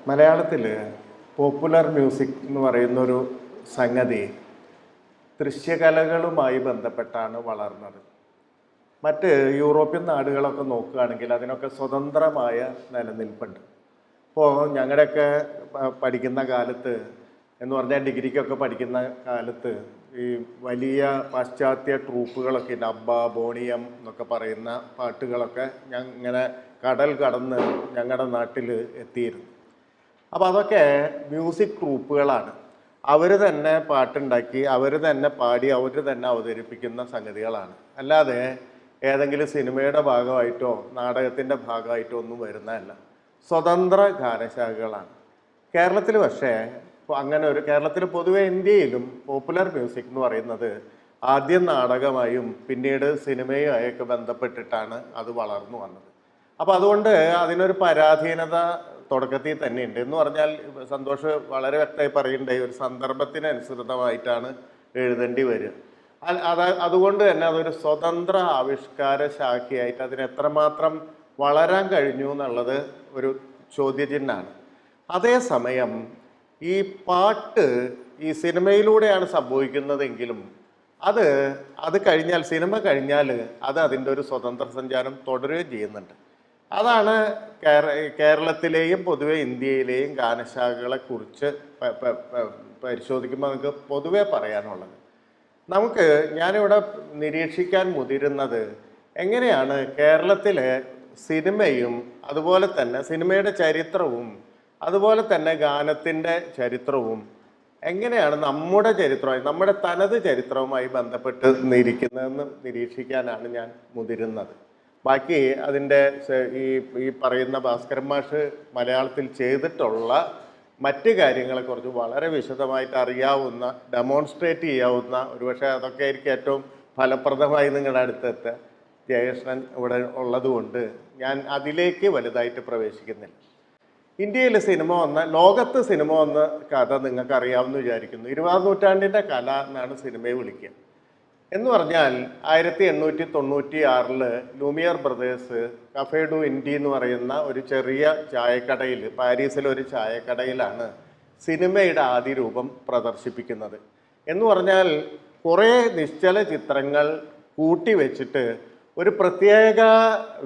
മലയാളത്തിൽ popular music എന്ന് പറയുന്നൊരു സംഗതി ദൃശ്യകലകളുമായി ബന്ധപ്പെട്ടാണ് വളർന്നത്. മറ്റ് യൂറോപ്യൻ നാടുകളൊക്കെ നോക്കുകയാണെങ്കിൽ അതിനൊക്കെ സ്വതന്ത്രമായ നിലനിൽപ്പുണ്ട്. ഇപ്പോൾ ഞങ്ങളുടെയൊക്കെ പഠിക്കുന്ന കാലത്ത് എന്ന് പറഞ്ഞാൽ ഡിഗ്രിക്കൊക്കെ പഠിക്കുന്ന കാലത്ത് ഈ വലിയ പാശ്ചാത്യ ട്രൂപ്പുകളൊക്കെ ഉണ്ട്. അബ്ബ, ബോണിയം എന്നൊക്കെ പറയുന്ന പാട്ടുകളൊക്കെ ഇങ്ങനെ കടൽ കടന്ന് ഞങ്ങളുടെ നാട്ടിൽ എത്തിയിരുന്നു. അപ്പോൾ അതൊക്കെ മ്യൂസിക് ട്രൂപ്പുകളാണ്. അവർ തന്നെ പാട്ടുണ്ടാക്കി, അവർ തന്നെ പാടി, അവർ തന്നെ അവതരിപ്പിക്കുന്ന സംഗതികളാണ്. അല്ലാതെ ഏതെങ്കിലും സിനിമയുടെ ഭാഗമായിട്ടോ നാടകത്തിൻ്റെ ഭാഗമായിട്ടോ ഒന്നും വരുന്നതല്ല. സ്വതന്ത്ര ഗാനശാഖകളാണ്. കേരളത്തിൽ പക്ഷേ അങ്ങനെ കേരളത്തിൽ പൊതുവെ ഇന്ത്യയിലും പോപ്പുലർ മ്യൂസിക് എന്ന് പറയുന്നത് ആദ്യം നാടകമായും പിന്നീട് സിനിമയുമായൊക്കെ ബന്ധപ്പെട്ടിട്ടാണ് അത് വളർന്നു വന്നത്. അപ്പോൾ അതുകൊണ്ട് അതിനൊരു പരാധീനത തുടക്കത്തിൽ തന്നെയുണ്ട്. എന്ന് പറഞ്ഞാൽ സന്തോഷ് വളരെ വ്യക്തമായി പറയുന്നുണ്ടായി, ഒരു സന്ദർഭത്തിനനുസൃതമായിട്ടാണ് എഴുതേണ്ടി വരിക. അതുകൊണ്ട് തന്നെ അതൊരു സ്വതന്ത്ര ആവിഷ്കാര ശാഖയായിട്ട് അതിന് എത്രമാത്രം വളരാൻ കഴിഞ്ഞു എന്നുള്ളത് ഒരു ചോദ്യചിഹ്നമാണ്. അതേസമയം ഈ പാട്ട് ഈ സിനിമയിലൂടെയാണ് സംഭവിക്കുന്നതെങ്കിലും അത് കഴിഞ്ഞാൽ, സിനിമ കഴിഞ്ഞാൽ അത് അതിൻ്റെ ഒരു സ്വതന്ത്ര സഞ്ചാരം തുടരുകയും ചെയ്യുന്നുണ്ട്. അതാണ് കേരളത്തിലെയും പൊതുവെ ഇന്ത്യയിലെയും ഗാനശാഖകളെ കുറിച്ച് പരിശോധിക്കുമ്പോൾ നമുക്ക് പൊതുവെ പറയാനുള്ളത്. ഞാനിവിടെ നിരീക്ഷിക്കാൻ മുതിരുന്നത് എങ്ങനെയാണ് കേരളത്തിലെ സിനിമയും അതുപോലെ തന്നെ സിനിമയുടെ ചരിത്രവും അതുപോലെ തന്നെ ഗാനത്തിൻ്റെ ചരിത്രവും എങ്ങനെയാണ് നമ്മുടെ ചരിത്രമായി, നമ്മുടെ തനത് ചരിത്രവുമായി ബന്ധപ്പെട്ട് ഇരിക്കുന്നതെന്ന് നിരീക്ഷിക്കാനാണ് ഞാൻ മുതിരുന്നത്. ബാക്കി അതിൻ്റെ ഈ പറയുന്ന ഭാസ്കരൻ മാഷ് മലയാളത്തിൽ ചെയ്തിട്ടുള്ള മറ്റ് കാര്യങ്ങളെക്കുറിച്ച് വളരെ വിശദമായിട്ട് അറിയാവുന്ന, ഡെമോൺസ്ട്രേറ്റ് ചെയ്യാവുന്ന, ഒരുപക്ഷെ അതൊക്കെ ആയിരിക്കും ഏറ്റവും ഫലപ്രദമായി നിങ്ങളുടെ അടുത്തെത്തുക. ജയകൃഷ്ണൻ ഇവിടെ ഉള്ളതുകൊണ്ട് ഞാൻ അതിലേക്ക് വലുതായിട്ട് പ്രവേശിക്കുന്നില്ല. ഇന്ത്യയിൽ സിനിമ വന്ന, ലോകത്ത് സിനിമ വന്ന കഥ നിങ്ങൾക്ക് അറിയാമെന്ന് വിചാരിക്കുന്നു. 20-ാം നൂറ്റാണ്ടിൻ്റെ കല എന്നാണ് സിനിമയെ വിളിക്കുക. എന്ന് പറഞ്ഞാൽ 1896 Lumiere brothers cafe do India എന്ന് പറയുന്ന ഒരു ചെറിയ ചായക്കടയിൽ, പാരീസിലെ ഒരു ചായക്കടയിലാണ് സിനിമയുടെ ആദ്യ രൂപം പ്രദർശിപ്പിക്കുന്നത്. എന്ന് പറഞ്ഞാൽ കുറേ നിശ്ചല ചിത്രങ്ങൾ കൂട്ടി വെച്ചിട്ട് ഒരു പ്രത്യേക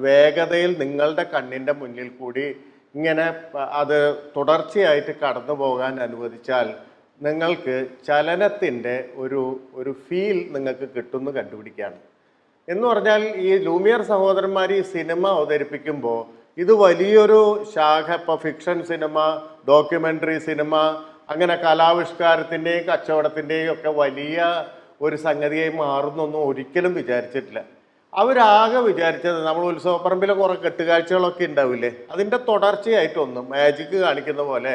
വേഗതയിൽ നിങ്ങളുടെ കണ്ണിൻ്റെ മുന്നിൽ കൂടി ഇങ്ങനെ അത് തുടർച്ചയായിട്ട് കടന്നു പോകാൻ അനുവദിച്ചാൽ നിങ്ങൾക്ക് ചലനത്തിൻ്റെ ഒരു ഫീൽ നിങ്ങൾക്ക് കിട്ടുമെന്ന് കണ്ടുപിടിക്കുകയാണ്. എന്ന് പറഞ്ഞാൽ ഈ ലൂമിയർ സഹോദരന്മാർ ഈ സിനിമ അവതരിപ്പിക്കുമ്പോൾ ഇത് വലിയൊരു ശാഖ, ഇപ്പോൾ ഫിക്ഷൻ സിനിമ, ഡോക്യുമെൻ്ററി സിനിമ, അങ്ങനെ കലാവിഷ്കാരത്തിൻ്റെയും കച്ചവടത്തിൻ്റെയും ഒക്കെ വലിയ ഒരു സംഗതിയായി മാറുന്നൊന്നും ഒരിക്കലും വിചാരിച്ചിട്ടില്ല. അവരാകെ വിചാരിച്ചത് നമ്മൾ ഉത്സവപ്പറമ്പിലെ കുറേ കെട്ടുകാഴ്ചകളൊക്കെ ഉണ്ടാവില്ലേ, അതിൻ്റെ തുടർച്ചയായിട്ടൊന്നും മാജിക്ക് കാണിക്കുന്ന പോലെ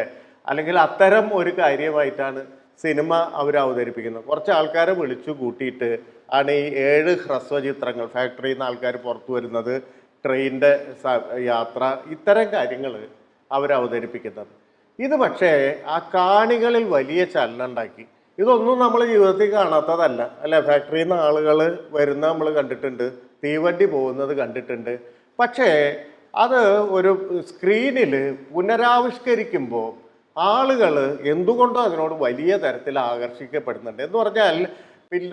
അല്ലെങ്കിൽ അത്തരം ഒരു കാര്യമായിട്ടാണ് സിനിമ അവർ അവതരിപ്പിക്കുന്നത്. കുറച്ച് ആൾക്കാരെ വിളിച്ചു കൂട്ടിയിട്ട് ആണ് ഈ 7 ഹ്രസ്വചിത്രങ്ങൾ, ഫാക്ടറിയിൽ നിന്ന് ആൾക്കാർ പുറത്തു വരുന്നത്, ട്രെയിനിൻ്റെ യാത്ര, ഇത്തരം കാര്യങ്ങൾ അവർ അവതരിപ്പിക്കുന്നത്. ഇത് പക്ഷേ ആ കാണികളിൽ വലിയ ചലനം ഉണ്ടാക്കി. ഇതൊന്നും നമ്മൾ ജീവിതത്തിൽ കാണാത്തതല്ല അല്ലേ. ഫാക്ടറിയിൽ നിന്ന് ആളുകൾ വരുന്നത് നമ്മൾ കണ്ടിട്ടുണ്ട്, തീവണ്ടി പോകുന്നത് കണ്ടിട്ടുണ്ട്. പക്ഷേ അത് ഒരു സ്ക്രീനിൽ പുനരാവിഷ്കരിക്കുമ്പോൾ ആളുകൾ എന്തുകൊണ്ടും അതിനോട് വലിയ തരത്തിൽ ആകർഷിക്കപ്പെടുന്നുണ്ട്. എന്ന് പറഞ്ഞാൽ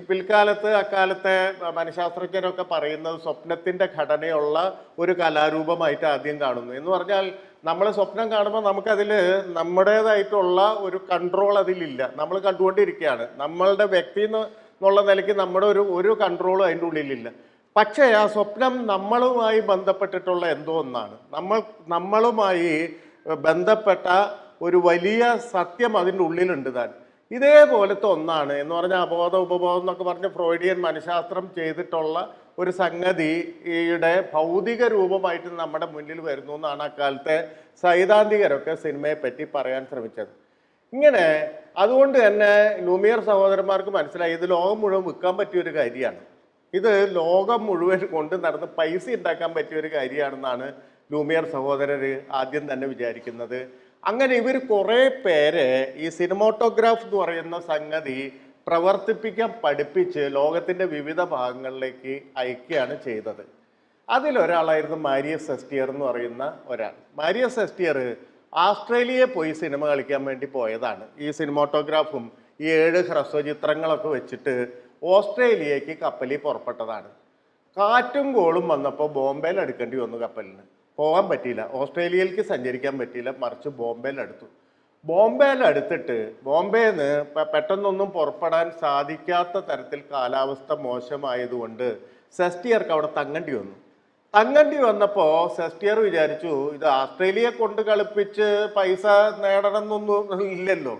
പിൽക്കാലത്ത് അക്കാലത്തെ മനഃശാസ്ത്രജ്ഞരൊക്കെ പറയുന്നത് സ്വപ്നത്തിൻ്റെ ഘടനയുള്ള ഒരു കലാരൂപമായിട്ട് ആദ്യം കാണുന്നു. എന്ന് പറഞ്ഞാൽ നമ്മൾ സ്വപ്നം കാണുമ്പോൾ നമുക്കതിൽ നമ്മുടേതായിട്ടുള്ള ഒരു കൺട്രോൾ അതിലില്ല, നമ്മൾ കണ്ടുകൊണ്ടിരിക്കുകയാണ്. നമ്മളുടെ വ്യക്തി എന്നുള്ള നിലയ്ക്ക് നമ്മുടെ ഒരു കൺട്രോളും അതിൻ്റെ ഉള്ളിലില്ല. പക്ഷേ ആ സ്വപ്നം നമ്മളുമായി ബന്ധപ്പെട്ടിട്ടുള്ള എന്തോ ഒന്നാണ്, നമ്മളുമായി ബന്ധപ്പെട്ട ഒരു വലിയ സത്യം അതിൻ്റെ ഉള്ളിലുണ്ട് താൻ. ഇതേപോലത്തെ ഒന്നാണ് എന്ന് പറഞ്ഞാൽ അബോധ ഉപബോധം എന്നൊക്കെ പറഞ്ഞ് ഫ്രോയിഡിയൻ മനഃശാസ്ത്രം ചെയ്തിട്ടുള്ള ഒരു സംഗതിയുടെ ഭൗതിക രൂപമായിട്ട് നമ്മുടെ മുന്നിൽ വരുന്നു എന്നാണ് അക്കാലത്തെ സൈദ്ധാന്തികരൊക്കെ സിനിമയെ പറ്റി പറയാൻ ശ്രമിച്ചത്. ഇങ്ങനെ അതുകൊണ്ട് തന്നെ ലൂമിയർ സഹോദരന്മാർക്ക് മനസ്സിലായി ഇത് ലോകം മുഴുവൻ വിൽക്കാൻ പറ്റിയൊരു കാര്യമാണ്, ഇത് ലോകം മുഴുവൻ കൊണ്ട് നടന്ന് പൈസ ഉണ്ടാക്കാൻ പറ്റിയൊരു കാര്യമാണെന്നാണ് ലൂമിയർ സഹോദരർ ആദ്യം തന്നെ വിചാരിക്കുന്നത്. അങ്ങനെ ഇവർ കുറേ പേരെ ഈ സിനിമാറ്റോഗ്രാഫ് എന്ന് പറയുന്ന സംഗതി പ്രവർത്തിപ്പിക്കാൻ പഠിപ്പിച്ച് ലോകത്തിൻ്റെ വിവിധ ഭാഗങ്ങളിലേക്ക് അയക്കുകയാണ് ചെയ്തത്. അതിലൊരാളായിരുന്നു മാരിയസ് സെസ്റ്റിയർ എന്ന് പറയുന്ന ഒരാൾ. മാരിയസ് സെസ്റ്റിയർ ആസ്ട്രേലിയയിൽ പോയി സിനിമ കളിക്കാൻ വേണ്ടി പോയതാണ്. ഈ സിനിമാറ്റോഗ്രാഫും ഈ 7 ഹ്രസ്വചിത്രങ്ങളൊക്കെ വെച്ചിട്ട് ഓസ്ട്രേലിയക്ക് കപ്പലിൽ പുറപ്പെട്ടതാണ്. കാറ്റും കോളും വന്നപ്പോൾ ബോംബെയിൽ അടുക്കേണ്ടി വന്നു. കപ്പലിന് പോകാൻ പറ്റിയില്ല, ഓസ്ട്രേലിയയിലേക്ക് സഞ്ചരിക്കാൻ പറ്റിയില്ല, മറിച്ച് ബോംബെയിൽ അടുത്തു. ബോംബെയിൽ അടുത്തിട്ട് ബോംബെന്ന് പെട്ടെന്നൊന്നും പുറപ്പെടാൻ സാധിക്കാത്ത തരത്തിൽ കാലാവസ്ഥ മോശമായതുകൊണ്ട് സെസ്റ്റിയർക്ക് അവിടെ തങ്ങണ്ടി വന്നപ്പോൾ സെസ്റ്റിയർ വിചാരിച്ചു, ഇത് ആസ്ട്രേലിയ കൊണ്ട് കളിപ്പിച്ച് പൈസ നേടണം എന്നൊന്നും ഇല്ലല്ലോ,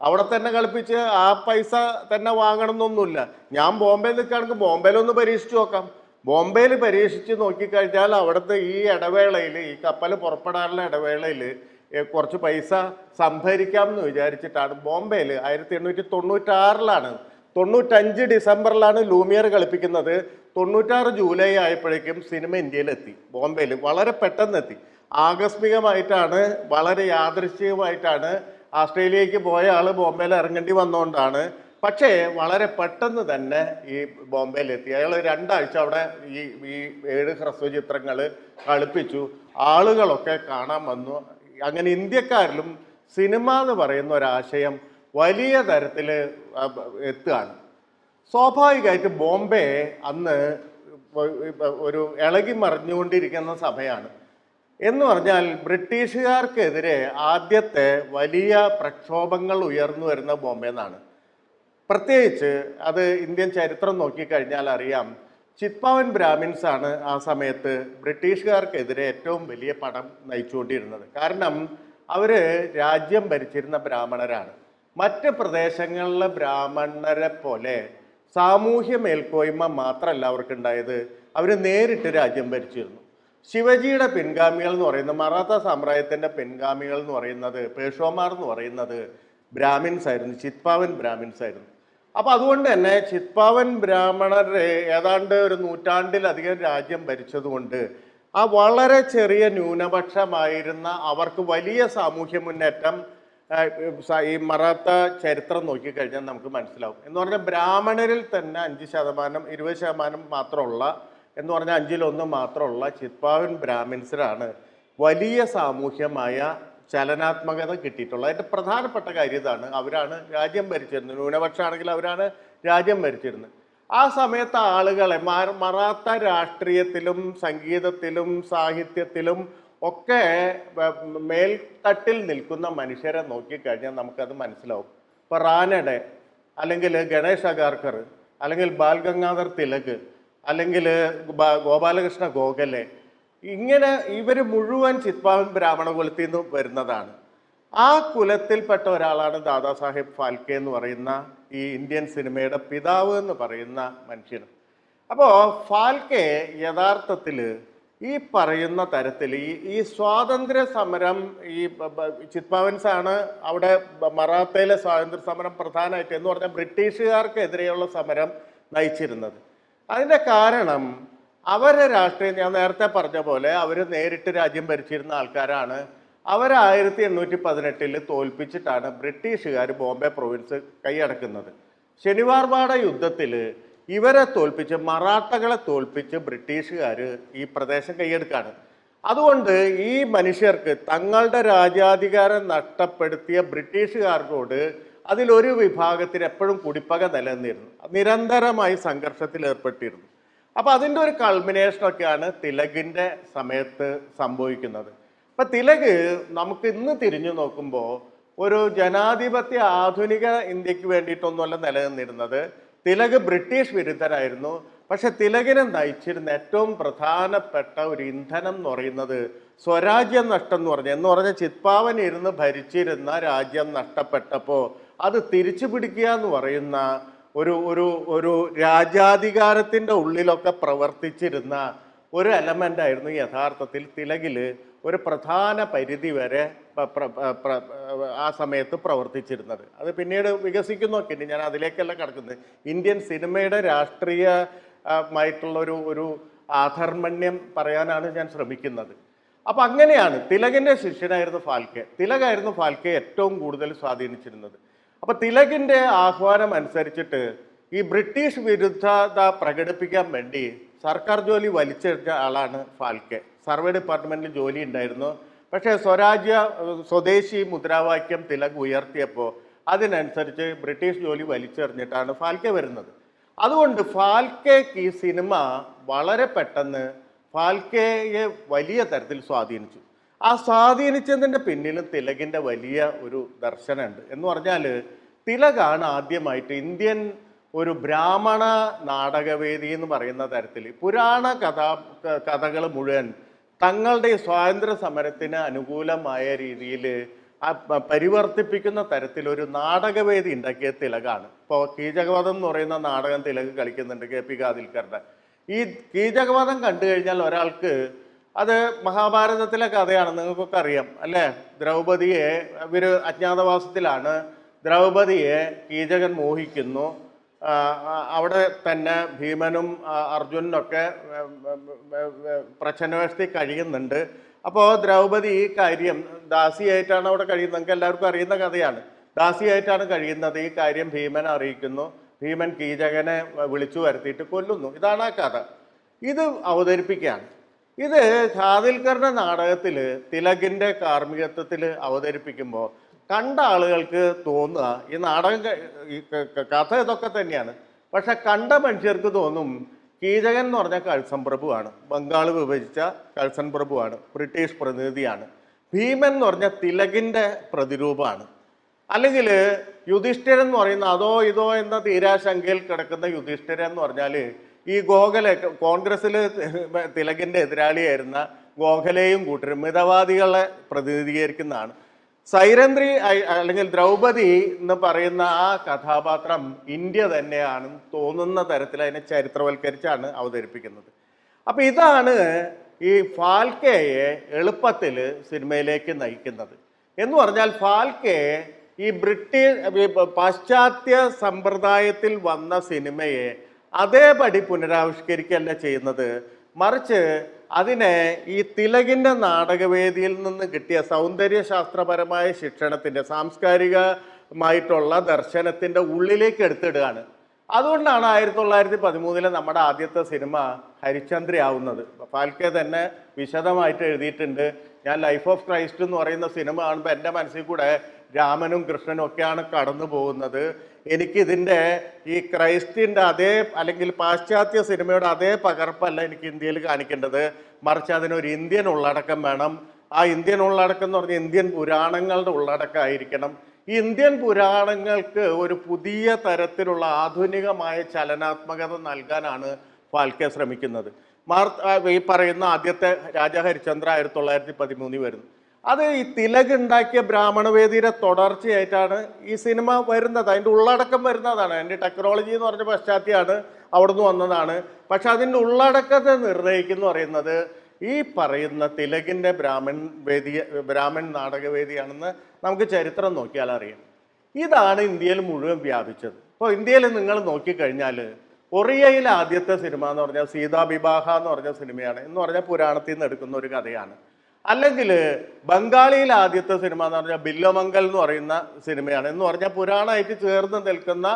അവിടെ തന്നെ കളിപ്പിച്ച് ആ പൈസ തന്നെ വാങ്ങണം എന്നൊന്നുമില്ല. ഞാൻ ബോംബെയിൽ നിൽക്കുകയാണെങ്കിൽ ബോംബെയിലൊന്ന് പരീക്ഷിച്ച് നോക്കാം. ബോംബെയിൽ പരീക്ഷിച്ച് നോക്കിക്കഴിഞ്ഞാൽ അവിടുത്തെ ഈ ഇടവേളയിൽ, ഈ കപ്പൽ പുറപ്പെടാനുള്ള ഇടവേളയിൽ കുറച്ച് പൈസ സംഭരിക്കാം എന്ന് വിചാരിച്ചിട്ടാണ് ബോംബെയിൽ 1896 95 ഡിസംബറിലാണ് ലൂമിയർ കളിപ്പിക്കുന്നത്. 96 ജൂലൈ ആയപ്പോഴേക്കും സിനിമ ഇന്ത്യയിലെത്തി. ബോംബെയിൽ വളരെ പെട്ടെന്ന് എത്തി. ആകസ്മികമായിട്ടാണ്, വളരെ യാദൃശ്ചികമായിട്ടാണ് ആസ്ട്രേലിയക്ക് പോയ ആൾ ബോംബെയിൽ ഇറങ്ങേണ്ടി വന്നുകൊണ്ടാണ്. പക്ഷേ വളരെ പെട്ടെന്ന് തന്നെ ഈ ബോംബെയിലെത്തി. അയാൾ 2 ആഴ്ച അവിടെ ഈ 7 ഹ്രസ്വചിത്രങ്ങൾ കളിപ്പിച്ചു. ആളുകളൊക്കെ കാണാൻ വന്നു. അങ്ങനെ ഇന്ത്യക്കാരിലും സിനിമ എന്ന് പറയുന്ന ഒരാശയം വലിയ തരത്തിൽ എത്തുകയാണ്. സ്വാഭാവികമായിട്ട് ബോംബെ അന്ന് ഒരു ഇളകി മറിഞ്ഞുകൊണ്ടിരിക്കുന്ന സമയമാണ്. എന്ന് പറഞ്ഞാൽ ബ്രിട്ടീഷുകാർക്കെതിരെ ആദ്യത്തെ വലിയ പ്രക്ഷോഭങ്ങൾ ഉയർന്നു വരുന്ന ബോംബെ നിന്നാണ്. പ്രത്യേകിച്ച് അത് ഇന്ത്യൻ ചരിത്രം നോക്കിക്കഴിഞ്ഞാൽ അറിയാം, ചിത്പാവൻ ബ്രാഹ്മിൻസ് ആണ് ആ സമയത്ത് ബ്രിട്ടീഷുകാർക്കെതിരെ ഏറ്റവും വലിയ പടം നയിച്ചുകൊണ്ടിരുന്നത്. കാരണം അവർ രാജ്യം ഭരിച്ചിരുന്ന ബ്രാഹ്മണരാണ്. മറ്റ് പ്രദേശങ്ങളിലെ ബ്രാഹ്മണരെ പോലെ സാമൂഹ്യ മേൽക്കോയ്മ മാത്രമല്ല അവർക്കുണ്ടായത്, അവർ നേരിട്ട് രാജ്യം ഭരിച്ചിരുന്നു. ശിവജിയുടെ പിൻഗാമികൾ എന്ന് പറയുന്നത്, മറാത്ത സാമ്രാജ്യത്തിൻ്റെ പിൻഗാമികൾ എന്ന് പറയുന്നത്, പേഷ്വാമാർ എന്ന് പറയുന്നത് ബ്രാഹ്മിൻസ് ആയിരുന്നു, ചിത്പാവൻ ബ്രാഹ്മിൻസ് ആയിരുന്നു. അപ്പോൾ അതുകൊണ്ട് തന്നെ ചിത്പാവൻ ബ്രാഹ്മണർ ഏതാണ്ട് ഒരു നൂറ്റാണ്ടിലധികം രാജ്യം ഭരിച്ചതുകൊണ്ട് ആ വളരെ ചെറിയ ന്യൂനപക്ഷമായിരുന്ന അവർക്ക് വലിയ സാമൂഹ്യ മുന്നേറ്റം ഈ മറാത്ത ചരിത്രം നോക്കിക്കഴിഞ്ഞാൽ നമുക്ക് മനസ്സിലാവും. എന്ന് പറഞ്ഞാൽ ബ്രാഹ്മണരിൽ തന്നെ 5%, 20% മാത്രമുള്ള, എന്ന് പറഞ്ഞാൽ 1/5 മാത്രമുള്ള ചിത്പാവൻ ബ്രാഹ്മിൻസിനാണ് വലിയ സാമൂഹ്യമായ ചലനാത്മകത കിട്ടിയിട്ടുള്ളത്. അതിൻ്റെ പ്രധാനപ്പെട്ട കാര്യം ഇതാണ്, അവരാണ് രാജ്യം ഭരിച്ചിരുന്നത്. ന്യൂനപക്ഷമാണെങ്കിൽ അവരാണ് രാജ്യം ഭരിച്ചിരുന്നത്. ആ സമയത്ത് ആളുകളെ മറാത്ത രാഷ്ട്രീയത്തിലും സംഗീതത്തിലും സാഹിത്യത്തിലും ഒക്കെ മേൽത്തട്ടിൽ നിൽക്കുന്ന മനുഷ്യരെ നോക്കിക്കഴിഞ്ഞാൽ നമുക്കത് മനസ്സിലാവും. ഇപ്പോൾ റാനഡെ, അല്ലെങ്കിൽ ഗണേഷ് അഗാർക്കർ, അല്ലെങ്കിൽ ബാൽ ഗംഗാധർ തിലക്, അല്ലെങ്കിൽ ഗോപാലകൃഷ്ണ ഗോഖലെ, ഇങ്ങനെ ഇവർ മുഴുവൻ ചിത്പാവൻ ബ്രാഹ്മണ കുലത്തിൽ നിന്ന് വരുന്നതാണ്. ആ കുലത്തിൽപ്പെട്ട ഒരാളാണ് ദാദാ സാഹേബ് ഫാൽക്കെ എന്ന് പറയുന്ന ഈ ഇന്ത്യൻ സിനിമയുടെ പിതാവ് എന്ന് പറയുന്ന മനുഷ്യൻ. അപ്പോൾ ഫാൽക്കെ യഥാർത്ഥത്തിൽ ഈ പറയുന്ന തരത്തിൽ ഈ സ്വാതന്ത്ര്യ സമരം, ഈ ചിത്പാവൻസാണ് അവിടെ മറാത്തയിലെ സ്വാതന്ത്ര്യ സമരം പ്രധാനമായിട്ട്, എന്ന് പറഞ്ഞാൽ ബ്രിട്ടീഷുകാർക്കെതിരെയുള്ള സമരം നയിച്ചിരുന്നത്. അതിൻ്റെ കാരണം അവരെ രാഷ്ട്രീയം, ഞാൻ നേരത്തെ പറഞ്ഞ പോലെ അവർ നേരിട്ട് രാജ്യം ഭരിച്ചിരുന്ന ആൾക്കാരാണ്. അവർ 1818 തോൽപ്പിച്ചിട്ടാണ് ബ്രിട്ടീഷുകാർ ബോംബെ പ്രൊവിൻസ് കൈയടക്കുന്നത്. ശനിവാർവാഡ യുദ്ധത്തിൽ ഇവരെ തോൽപ്പിച്ച്, മറാഠകളെ തോൽപ്പിച്ച് ബ്രിട്ടീഷുകാർ ഈ പ്രദേശം കൈയെടുക്കുകയാണ്. അതുകൊണ്ട് ഈ മനുഷ്യർക്ക് തങ്ങളുടെ രാജാധികാരം നഷ്ടപ്പെടുത്തിയ ബ്രിട്ടീഷുകാരോട് അതിലൊരു വിഭാഗത്തിന് എപ്പോഴും കുടിപ്പക നിലനിന്നിരുന്നു, നിരന്തരമായി സംഘർഷത്തിൽ ഏർപ്പെട്ടിരുന്നു. അപ്പോൾ അതിൻ്റെ ഒരു കൾമിനേഷനൊക്കെയാണ് തിലകിൻ്റെ സമയത്ത് സംഭവിക്കുന്നത്. അപ്പം തിലക് നമുക്ക് ഇന്ന് തിരിഞ്ഞു നോക്കുമ്പോൾ ഒരു ജനാധിപത്യ ആധുനിക ഇന്ത്യക്ക് വേണ്ടിയിട്ടൊന്നുമല്ല നിലനിന്നിരുന്നത്. തിലക് ബ്രിട്ടീഷ് വിരുദ്ധരായിരുന്നു. പക്ഷെ തിലകിനെ നയിച്ചിരുന്ന ഏറ്റവും പ്രധാനപ്പെട്ട ഒരു ഇന്ധനം എന്ന് പറയുന്നത് സ്വരാജ്യം നഷ്ടം എന്ന് പറഞ്ഞാൽ ചിത്പാവൻ ഇരുന്ന് ഭരിച്ചിരുന്ന രാജ്യം നഷ്ടപ്പെട്ടപ്പോൾ അത് തിരിച്ചു പിടിക്കുക എന്ന് പറയുന്ന ഒരു ഒരു ഒരു രാജ്യാധികാരത്തിൻ്റെ ഉള്ളിലൊക്കെ പ്രവർത്തിച്ചിരുന്ന ഒരു എലമെൻ്റ് ആയിരുന്നു യഥാർത്ഥത്തിൽ തിലകിൽ ഒരു പ്രധാന പരിധി വരെ ആ സമയത്ത് പ്രവർത്തിച്ചിരുന്നത്. അത് പിന്നീട് വികസിക്കുന്നൊക്കെ ഉണ്ട്, ഞാൻ അതിലേക്കല്ല കടക്കുന്നത്. ഇന്ത്യൻ സിനിമയുടെ രാഷ്ട്രീയമായിട്ടുള്ള ഒരു ആധർമ്മണ്യം പറയാനാണ് ഞാൻ ശ്രമിക്കുന്നത്. അപ്പം അങ്ങനെയാണ് തിലകിൻ്റെ ശിഷ്യനായിരുന്നു ഫാൽക്കെ. തിലകായിരുന്നു ഫാൽക്കെ ഏറ്റവും കൂടുതൽ സ്വാധീനിച്ചിരുന്നത്. അപ്പം തിലകിൻ്റെ ആഹ്വാനം അനുസരിച്ചിട്ട് ഈ ബ്രിട്ടീഷ് വിരുദ്ധത പ്രകടിപ്പിക്കാൻ വേണ്ടി സർക്കാർ ജോലി വലിച്ചെടുത്ത ആളാണ് ഫാൽക്കെ. സർവേ ഡിപ്പാർട്ട്മെൻറ്റിൽ ജോലി ഉണ്ടായിരുന്നു. പക്ഷേ സ്വദേശി മുദ്രാവാക്യം തിലക് ഉയർത്തിയപ്പോൾ അതിനനുസരിച്ച് ബ്രിട്ടീഷ് ജോലി വലിച്ചെറിഞ്ഞിട്ടാണ് ഫാൽക്കെ വരുന്നത്. അതുകൊണ്ട് ഫാൽക്കെക്ക് ഈ സിനിമ വളരെ പെട്ടെന്ന് ഫാൽക്കെയെ വലിയ തരത്തിൽ സ്വാധീനിച്ചു. ആ സ്വാധീനിച്ചതിൻ്റെ പിന്നിലും തിലകിൻ്റെ വലിയ ഒരു ദർശനമുണ്ട്. എന്ന് പറഞ്ഞാൽ തിലകാണ് ആദ്യമായിട്ട് ഇന്ത്യൻ ഒരു ബ്രാഹ്മണ നാടകവേദി എന്ന് പറയുന്ന തരത്തിൽ പുരാണ കഥകൾ മുഴുവൻ തങ്ങളുടെ സ്വാതന്ത്ര്യ സമരത്തിന് അനുകൂലമായ രീതിയിൽ പരിവർത്തിപ്പിക്കുന്ന തരത്തിലൊരു നാടകവേദി ഉണ്ടാക്കിയ തിലകാണ്. ഇപ്പോൾ കീചകവധം എന്ന് പറയുന്ന നാടകം തിലക് കളിക്കുന്നുണ്ട് KP കാതിൽക്കറുടെ. ഈ കീചകവധം കണ്ടു കഴിഞ്ഞാൽ ഒരാൾക്ക് അത് മഹാഭാരതത്തിലെ കഥയാണ്, നിങ്ങൾക്കൊക്കെ അറിയാം അല്ലേ? ദ്രൗപദിയെ ഇവർ അജ്ഞാതവാസത്തിലാണ്, ദ്രൗപദിയെ കീചകൻ മോഹിക്കുന്നു, അവിടെ തന്നെ ഭീമനും അർജുനനൊക്കെ പ്രച്ഛന്നവേഷത്തിൽ കഴിയുന്നുണ്ട്. അപ്പോൾ ദ്രൗപദി ഈ കാര്യം ദാസിയായിട്ടാണ് അവിടെ കഴിയുന്നത്, നമുക്ക് എല്ലാവർക്കും അറിയുന്ന കഥയാണ്. ദാസിയായിട്ടാണ് കഴിയുന്നത്. ഈ കാര്യം ഭീമനെ അറിയിക്കുന്നു. ഭീമൻ കീചകനെ വിളിച്ചു വരുത്തിയിട്ട് കൊല്ലുന്നു. ഇതാണ് ആ കഥ. ഇത് അവതരിപ്പിക്കുകയാണ്. ഇത് ഖാദിൽക്കറുടെ നാടകത്തിൽ തിലകിൻ്റെ കാർമ്മികത്വത്തിൽ അവതരിപ്പിക്കുമ്പോൾ കണ്ട ആളുകൾക്ക് തോന്നുക ഈ നാടകം കഥ ഇതൊക്കെ തന്നെയാണ്. പക്ഷെ കണ്ട മനുഷ്യർക്ക് തോന്നും കീചകൻ എന്ന് പറഞ്ഞാൽ കഴ്സൺ പ്രഭുവാണ്, ബംഗാൾ വിഭജിച്ച കഴ്സൺ പ്രഭുവാണ്, ബ്രിട്ടീഷ് പ്രതിനിധിയാണ്. ഭീമൻ എന്ന് പറഞ്ഞാൽ തിലകിൻ്റെ പ്രതിരൂപമാണ്. അല്ലെങ്കിൽ യുധിഷ്ഠിരൻ എന്ന് പറയുന്ന അതോ ഇതോ എന്ന തീരാശങ്കയിൽ കിടക്കുന്ന യുധിഷ്ഠിരൻ എന്ന് പറഞ്ഞാൽ ഈ ഗോഖലെ കോൺഗ്രസ്സിൽ തിലകിൻ്റെ എതിരാളിയായിരുന്ന ഗോഖലെയും കൂട്ടരും മിതവാദികളെ പ്രതിനിധീകരിക്കുന്നതാണ്. സൈരന്ധ്രി അല്ലെങ്കിൽ ദ്രൗപദി എന്ന് പറയുന്ന ആ കഥാപാത്രം ഇന്ത്യ തന്നെയാണെന്ന് തോന്നുന്ന തരത്തിൽ അതിനെ ചരിത്രവൽക്കരിച്ചാണ് അവതരിപ്പിക്കുന്നത്. അപ്പം ഇതാണ് ഈ ഫാൽക്കെയെ എളുപ്പത്തിൽ സിനിമയിലേക്ക് നയിക്കുന്നത്. എന്ന് പറഞ്ഞാൽ ഫാൽക്കെ ഈ പാശ്ചാത്യ സമ്പ്രദായത്തിൽ വന്ന സിനിമയെ അതേപടി പുനരാവിഷ്കരിക്കുകയല്ല ചെയ്യുന്നത്, മറിച്ച് അതിനെ ഈ തിലകിൻ്റെ നാടകവേദിയിൽ നിന്ന് കിട്ടിയ സൗന്ദര്യശാസ്ത്രപരമായ ശിക്ഷണത്തിൻ്റെ സാംസ്കാരികമായിട്ടുള്ള ദർശനത്തിൻ്റെ ഉള്ളിലേക്ക് എടുത്തിടുകയാണ്. അതുകൊണ്ടാണ് 1913 നമ്മുടെ ആദ്യത്തെ സിനിമ ഹരിചന്ദ്രയാവുന്നത്. ഫാൽക്കെ തന്നെ വിശദമായിട്ട് എഴുതിയിട്ടുണ്ട്. ഞാൻ ലൈഫ് ഓഫ് ക്രൈസ്റ്റ് എന്ന് പറയുന്ന സിനിമ കാണുമ്പോൾ എൻ്റെ മനസ്സിൽ കൂടെ രാമനും കൃഷ്ണനും ഒക്കെയാണ് കടന്നു പോകുന്നത്. എനിക്കിതിൻ്റെ ഈ ക്രൈസ്റ്റിൻ്റെ അതേ അല്ലെങ്കിൽ പാശ്ചാത്യ സിനിമയുടെ അതേ പകർപ്പല്ല എനിക്ക് ഇന്ത്യയിൽ കാണിക്കേണ്ടത്, മറിച്ച് അതിനൊരു ഇന്ത്യൻ ഉള്ളടക്കം വേണം. ആ ഇന്ത്യൻ ഉള്ളടക്കം എന്ന് പറഞ്ഞാൽ ഇന്ത്യൻ പുരാണങ്ങളുടെ ഉള്ളടക്കമായിരിക്കണം. ഈ ഇന്ത്യൻ പുരാണങ്ങൾക്ക് ഒരു പുതിയ തരത്തിലുള്ള ആധുനികമായ ചലനാത്മകത നൽകാനാണ് ഫാൽക്കെ ശ്രമിക്കുന്നത്. ഈ പറയുന്ന ആദ്യത്തെ രാജാ ഹരിചന്ദ്ര 1913 വരുന്നു. അത് ഈ തിലക് ഉണ്ടാക്കിയ ബ്രാഹ്മണവേദിയുടെ തുടർച്ചയായിട്ടാണ് ഈ സിനിമ വരുന്നത്. അതിൻ്റെ ഉള്ളടക്കം വരുന്നതാണ്. അതിൻ്റെ ടെക്നോളജി എന്ന് പറഞ്ഞ പശ്ചാത്തലമാണ് അവിടെ നിന്ന് വന്നതാണ്. പക്ഷെ അതിൻ്റെ ഉള്ളടക്കത്തെ നിർണ്ണയിക്കുന്നു പറയുന്നത് ഈ പറയുന്ന തിലകിൻ്റെ ബ്രാഹ്മൺ നാടകവേദിയാണെന്ന് നമുക്ക് ചരിത്രം നോക്കിയാൽ അറിയാം. ഇതാണ് ഇന്ത്യയിൽ മുഴുവൻ വ്യാപിച്ചത്. ഇപ്പോൾ ഇന്ത്യയിൽ നിങ്ങൾ നോക്കിക്കഴിഞ്ഞാൽ ഒറിയയിലെ ആദ്യത്തെ സിനിമ എന്ന് പറഞ്ഞാൽ സീതാവിവാഹ എന്ന് പറഞ്ഞ സിനിമയാണ്. എന്ന് പറഞ്ഞാൽ പുരാണത്തിൽ നിന്ന് എടുക്കുന്ന ഒരു കഥയാണ്. അല്ലെങ്കിൽ ബംഗാളിയിലെ ആദ്യത്തെ സിനിമ എന്ന് പറഞ്ഞാൽ ബില്ലമംഗൽ എന്ന് പറയുന്ന സിനിമയാണ്. എന്ന് പറഞ്ഞാൽ പുരാണമായിട്ട് ചേർന്ന് നിൽക്കുന്ന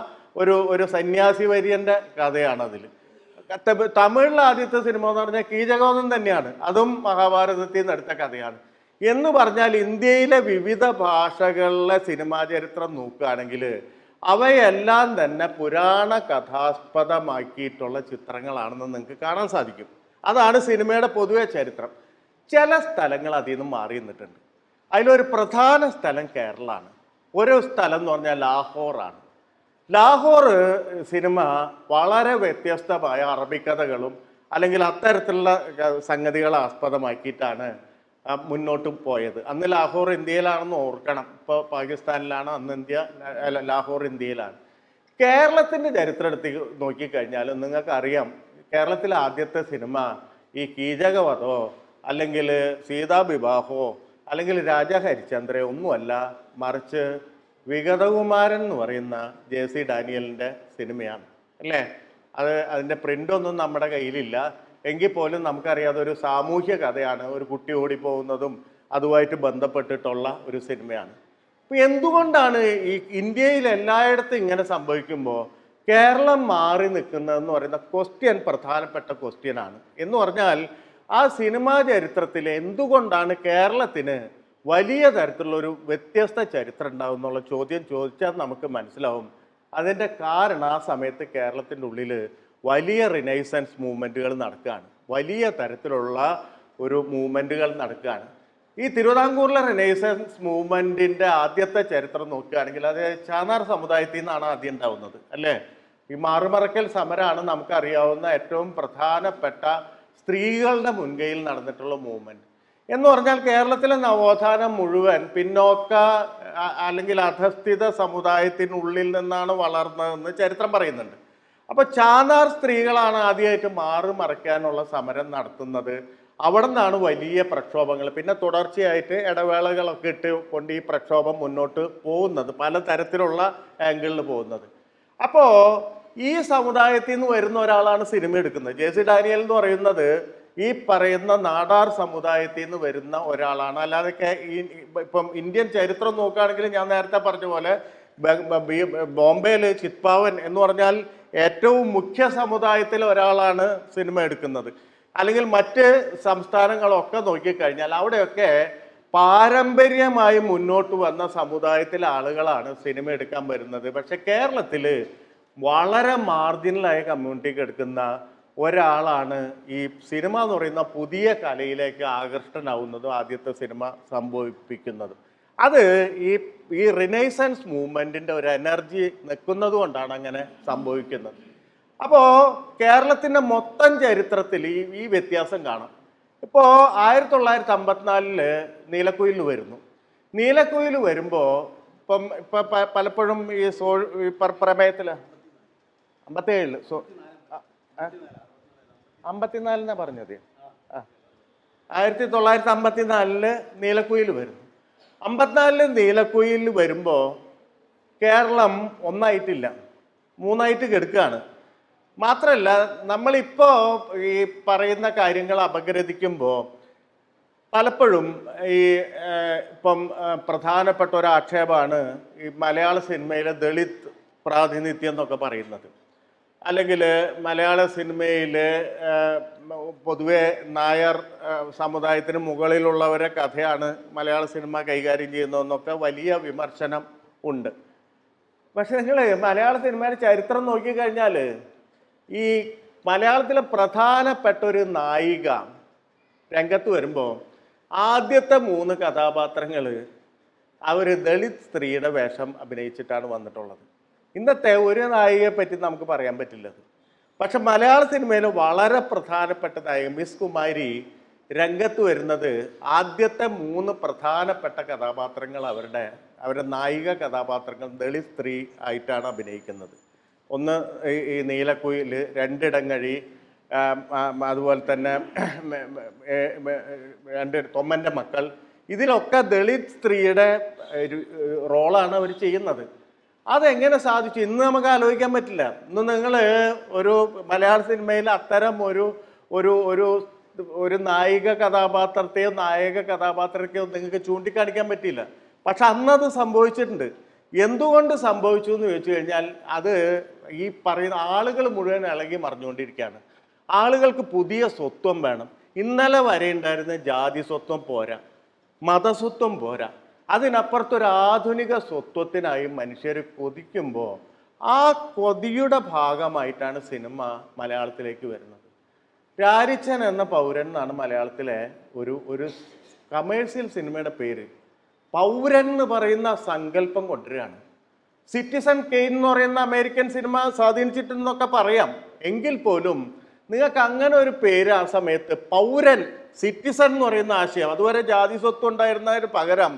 ഒരു സന്യാസി വര്യൻ്റെ കഥയാണ്. അതിൽ തമിഴിലെ ആദ്യത്തെ സിനിമ എന്ന് പറഞ്ഞാൽ കീചകവധം തന്നെയാണ്. അതും മഹാഭാരതത്തിൽ നിന്ന് എടുത്ത കഥയാണ്. എന്ന് പറഞ്ഞാൽ ഇന്ത്യയിലെ വിവിധ ഭാഷകളിലെ സിനിമാ ചരിത്രം നോക്കുകയാണെങ്കിൽ അവയെല്ലാം തന്നെ പുരാണ കഥാസ്പദമാക്കിയിട്ടുള്ള ചിത്രങ്ങളാണെന്ന് നിങ്ങൾക്ക് കാണാൻ സാധിക്കും. അതാണ് സിനിമയുടെ പൊതുവെ ചരിത്രം. ചില സ്ഥലങ്ങൾ അതിൽ നിന്നും മാറി നിന്നിട്ടുണ്ട്. അതിലൊരു പ്രധാന സ്ഥലം കേരളമാണ്. ഒരു സ്ഥലം എന്ന് പറഞ്ഞാൽ ലാഹോറാണ്. ലാഹോർ സിനിമ വളരെ വ്യത്യസ്തമായ അറബിക്കഥകളും അല്ലെങ്കിൽ അത്തരത്തിലുള്ള സംഗതികളെ ആസ്പദമാക്കിയിട്ടാണ് മുന്നോട്ട് പോയത്. അന്ന് ലാഹോർ ഇന്ത്യയിലാണെന്ന് ഓർക്കണം. ഇപ്പോൾ പാകിസ്ഥാനിലാണ്, അന്ന് ലാഹോർ ഇന്ത്യയിലാണ്. കേരളത്തിൻ്റെ ചരിത്രം എടുത്ത് നോക്കിക്കഴിഞ്ഞാൽ നിങ്ങൾക്കറിയാം, കേരളത്തിലെ ആദ്യത്തെ സിനിമ ഈ കീചകവധോ അല്ലെങ്കിൽ സീതാവിവാഹോ അല്ലെങ്കിൽ രാജാ ഹരിചന്ദ്രയോ ഒന്നുമല്ല, മറിച്ച് വിഗതകുമാരൻ എന്ന് പറയുന്ന JC ഡാനിയലിൻ്റെ സിനിമയാണ് അല്ലേ. അതിൻ്റെ പ്രിൻ്റൊന്നും നമ്മുടെ കയ്യിലില്ല. എങ്കിൽ പോലും നമുക്കറിയാതെ ഒരു സാമൂഹ്യ കഥയാണ്. ഒരു കുട്ടി ഓടിപ്പോകുന്നതും അതുമായിട്ട് ബന്ധപ്പെട്ടിട്ടുള്ള ഒരു സിനിമയാണ്. അപ്പോൾ എന്തുകൊണ്ടാണ് ഈ ഇന്ത്യയിൽ എല്ലായിടത്തും ഇങ്ങനെ സംഭവിക്കുമ്പോൾ കേരളം മാറി നിൽക്കുന്നതെന്ന് പറയുന്ന ക്വസ്റ്റ്യൻ പ്രധാനപ്പെട്ട ക്വസ്റ്റ്യനാണ്. എന്ന് പറഞ്ഞാൽ ആ സിനിമാ ചരിത്രത്തിൽ എന്തുകൊണ്ടാണ് കേരളത്തിന് വലിയ തരത്തിലുള്ളൊരു വ്യത്യസ്ത ചരിത്രം ഉണ്ടാവും എന്നുള്ള ചോദ്യം ചോദിച്ചാൽ നമുക്ക് മനസ്സിലാവും. അതിൻ്റെ കാരണം ആ സമയത്ത് കേരളത്തിൻ്റെ ഉള്ളിൽ വലിയ റിനൈസൻസ് മൂവ്മെൻറ്റുകൾ നടക്കുകയാണ്, വലിയ തരത്തിലുള്ള ഒരു മൂവ്മെൻറ്റുകൾ നടക്കുകയാണ്. ഈ തിരുവിതാംകൂറിലെ റിനൈസൻസ് മൂവ്മെൻറ്റിൻ്റെ ആദ്യത്തെ ചരിത്രം നോക്കുകയാണെങ്കിൽ അത് ചാന്നാർ സമുദായത്തിൽ നിന്നാണ് ആദ്യം ഉണ്ടാവുന്നത്, അല്ലേ? ഈ മാറുമറക്കൽ സമരമാണ് നമുക്കറിയാവുന്ന ഏറ്റവും പ്രധാനപ്പെട്ട സ്ത്രീകളുടെ മുൻകൈയിൽ നടന്നിട്ടുള്ള മൂവ്മെൻറ്റ്. എന്ന് പറഞ്ഞാൽ കേരളത്തിലെ നവോത്ഥാനം മുഴുവൻ പിന്നോക്ക അല്ലെങ്കിൽ അധസ്ഥിത സമുദായത്തിനുള്ളിൽ നിന്നാണ് വളർന്നതെന്ന് ചരിത്രം പറയുന്നുണ്ട്. അപ്പോൾ ചാന്നാർ സ്ത്രീകളാണ് ആദ്യമായിട്ട് മാറുമറയ്ക്കാനുള്ള സമരം നടത്തുന്നത്. അവിടെ നിന്നാണ് വലിയ പ്രക്ഷോഭങ്ങൾ, പിന്നെ തുടർച്ചയായിട്ട് ഇടവേളകളൊക്കെ ഇട്ട് കൊണ്ട് ഈ പ്രക്ഷോഭം മുന്നോട്ട് പോകുന്നത്, പലതരത്തിലുള്ള ആംഗിളിൽ പോകുന്നത്. അപ്പോൾ ഈ സമുദായത്തിൽ നിന്ന് വരുന്ന ഒരാളാണ് സിനിമ എടുക്കുന്നത്. ജെ സി ഡാനിയൽ എന്ന് പറയുന്നത് ഈ പറയുന്ന നാടാർ സമുദായത്തിൽ നിന്ന് വരുന്ന ഒരാളാണ്. അല്ലാതെ ഇപ്പം ഇന്ത്യൻ ചരിത്രം നോക്കുകയാണെങ്കിൽ ഞാൻ നേരത്തെ പറഞ്ഞ പോലെ ബോംബെയിൽ ചിത്പാവൻ എന്ന് പറഞ്ഞാൽ ഏറ്റവും മുഖ്യ സമുദായത്തിൽ ഒരാളാണ് സിനിമ എടുക്കുന്നത്. അല്ലെങ്കിൽ മറ്റ് സംസ്ഥാനങ്ങളൊക്കെ നോക്കിക്കഴിഞ്ഞാൽ അവിടെയൊക്കെ പാരമ്പര്യമായി മുന്നോട്ട് വന്ന സമുദായത്തിലെ ആളുകളാണ് സിനിമ എടുക്കാൻ വരുന്നത്. പക്ഷെ കേരളത്തിൽ വളരെ മാർജിനലായ കമ്മ്യൂണിറ്റിക്ക് എടുക്കുന്ന ഒരാളാണ് ഈ സിനിമ എന്ന് പറയുന്ന പുതിയ കലയിലേക്ക് ആകർഷ്ടനാവുന്നതും ആദ്യത്തെ സിനിമ സംഭവിപ്പിക്കുന്നതും. അത് ഈ റിനൈസൻസ് മൂവ്മെൻറ്റിൻ്റെ ഒരു എനർജി നിൽക്കുന്നത് കൊണ്ടാണ് അങ്ങനെ സംഭവിക്കുന്നത്. അപ്പോൾ കേരളത്തിൻ്റെ മൊത്തം ചരിത്രത്തിൽ ഈ വ്യത്യാസം കാണാം. ഇപ്പോൾ 1954 നീലക്കുയിൽ വരുന്നു. നീലക്കുയിൽ വരുമ്പോൾ ഇപ്പം പലപ്പോഴും ഈ പ്രമേയത്തിൽ 57 54 പറഞ്ഞത് 1954 നീലക്കുയിൽ വരുന്നു. 54 നീലക്കുയിൽ വരുമ്പോൾ കേരളം ഒന്നായിട്ടില്ല, മൂന്നായിട്ട് കിടക്കുകയാണ്. മാത്രമല്ല നമ്മളിപ്പോൾ ഈ പറയുന്ന കാര്യങ്ങൾ അപഗ്രഥിക്കുമ്പോൾ പലപ്പോഴും ഈ ഇപ്പം പ്രധാനപ്പെട്ട ഒരു ആക്ഷേപമാണ് ഈ മലയാള സിനിമയിലെ ദളിത് പ്രാതിനിധ്യം എന്നൊക്കെ പറയുന്നത്. അല്ലെങ്കിൽ മലയാള സിനിമയിൽ പൊതുവെ നായർ സമുദായത്തിന് മുകളിലുള്ളവരെ കഥയാണ് മലയാള സിനിമ കൈകാര്യം ചെയ്യുന്നതെന്നൊക്കെ വലിയ വിമർശനം ഉണ്ട്. പക്ഷെ നിങ്ങൾ മലയാള സിനിമയുടെ ചരിത്രം നോക്കിക്കഴിഞ്ഞാൽ ഈ മലയാളത്തിലെ പ്രധാനപ്പെട്ട ഒരു നായിക രംഗത്ത് വരുമ്പോൾ ആദ്യത്തെ 3 കഥാപാത്രങ്ങൾ അവർ ദളിത് സ്ത്രീയുടെ വേഷം അഭിനയിച്ചിട്ടാണ് വന്നിട്ടുള്ളത്. ഇന്നത്തെ ഒരു നായികയെ പറ്റി നമുക്ക് പറയാൻ പറ്റില്ലത്. പക്ഷെ മലയാള സിനിമയിൽ വളരെ പ്രധാനപ്പെട്ട നായിക മിസ് കുമാരി രംഗത്ത് വരുന്നത് ആദ്യത്തെ 3 പ്രധാനപ്പെട്ട കഥാപാത്രങ്ങൾ അവരുടെ നായിക കഥാപാത്രങ്ങൾ ദളിത് സ്ത്രീ ആയിട്ടാണ് അഭിനയിക്കുന്നത്. ഒന്ന് ഈ നീലക്കുയിൽ, 2 ഇടങ്ങഴി, അതുപോലെ തന്നെ 2 തൊമ്മൻ്റെ മക്കൾ. ഇതിലൊക്കെ ദളിത് സ്ത്രീയുടെ റോളാണ് അവർ ചെയ്യുന്നത്. അതെങ്ങനെ സാധിച്ചു ഇന്ന് നമുക്ക് ആലോചിക്കാൻ പറ്റില്ല. ഇന്ന് നിങ്ങൾ ഒരു മലയാള സിനിമയിൽ അത്തരം ഒരു നായിക കഥാപാത്രത്തെയോ നായക കഥാപാത്രത്തെയോ നിങ്ങൾക്ക് ചൂണ്ടിക്കാണിക്കാൻ പറ്റില്ല. പക്ഷെ അന്നത് സംഭവിച്ചിട്ടുണ്ട്. എന്തുകൊണ്ട് സംഭവിച്ചു എന്ന് ചോദിച്ചു കഴിഞ്ഞാൽ അത് ഈ പറയുന്ന ആളുകൾ മുഴുവൻ ഇളകി മറിഞ്ഞുകൊണ്ടിരിക്കുകയാണ്. ആളുകൾക്ക് പുതിയ സ്വത്വം വേണം. ഇന്നലെ വരെ ഉണ്ടായിരുന്ന ജാതി സ്വത്വം പോരാ, മതസ്വത്വം പോരാ, അതിനപ്പുറത്തൊരു ആധുനിക സ്വത്വത്തിനായി മനുഷ്യർ കൊതിക്കുമ്പോൾ ആ കൊതിയുടെ ഭാഗമായിട്ടാണ് സിനിമ മലയാളത്തിലേക്ക് വരുന്നത്. രാരിച്ചൻ എന്ന പൗരൻ എന്നാണ് മലയാളത്തിലെ ഒരു കമേഴ്സ്യൽ സിനിമയുടെ പേര്. പൗരൻ എന്ന് പറയുന്ന സങ്കല്പം കൊണ്ടുവരികയാണ്. സിറ്റിസൺ കെയ്ൻ എന്ന് പറയുന്ന അമേരിക്കൻ സിനിമ സ്വാധീനിച്ചിട്ടെന്നൊക്കെ പറയാം. എങ്കിൽ പോലും നിങ്ങൾക്ക് അങ്ങനെ ഒരു പേര് ആ സമയത്ത് പൗരൻ, സിറ്റിസൺ എന്ന് പറയുന്ന ആശയം, അതുവരെ ജാതി സ്വത്വം ഉണ്ടായിരുന്നതിന് പകരം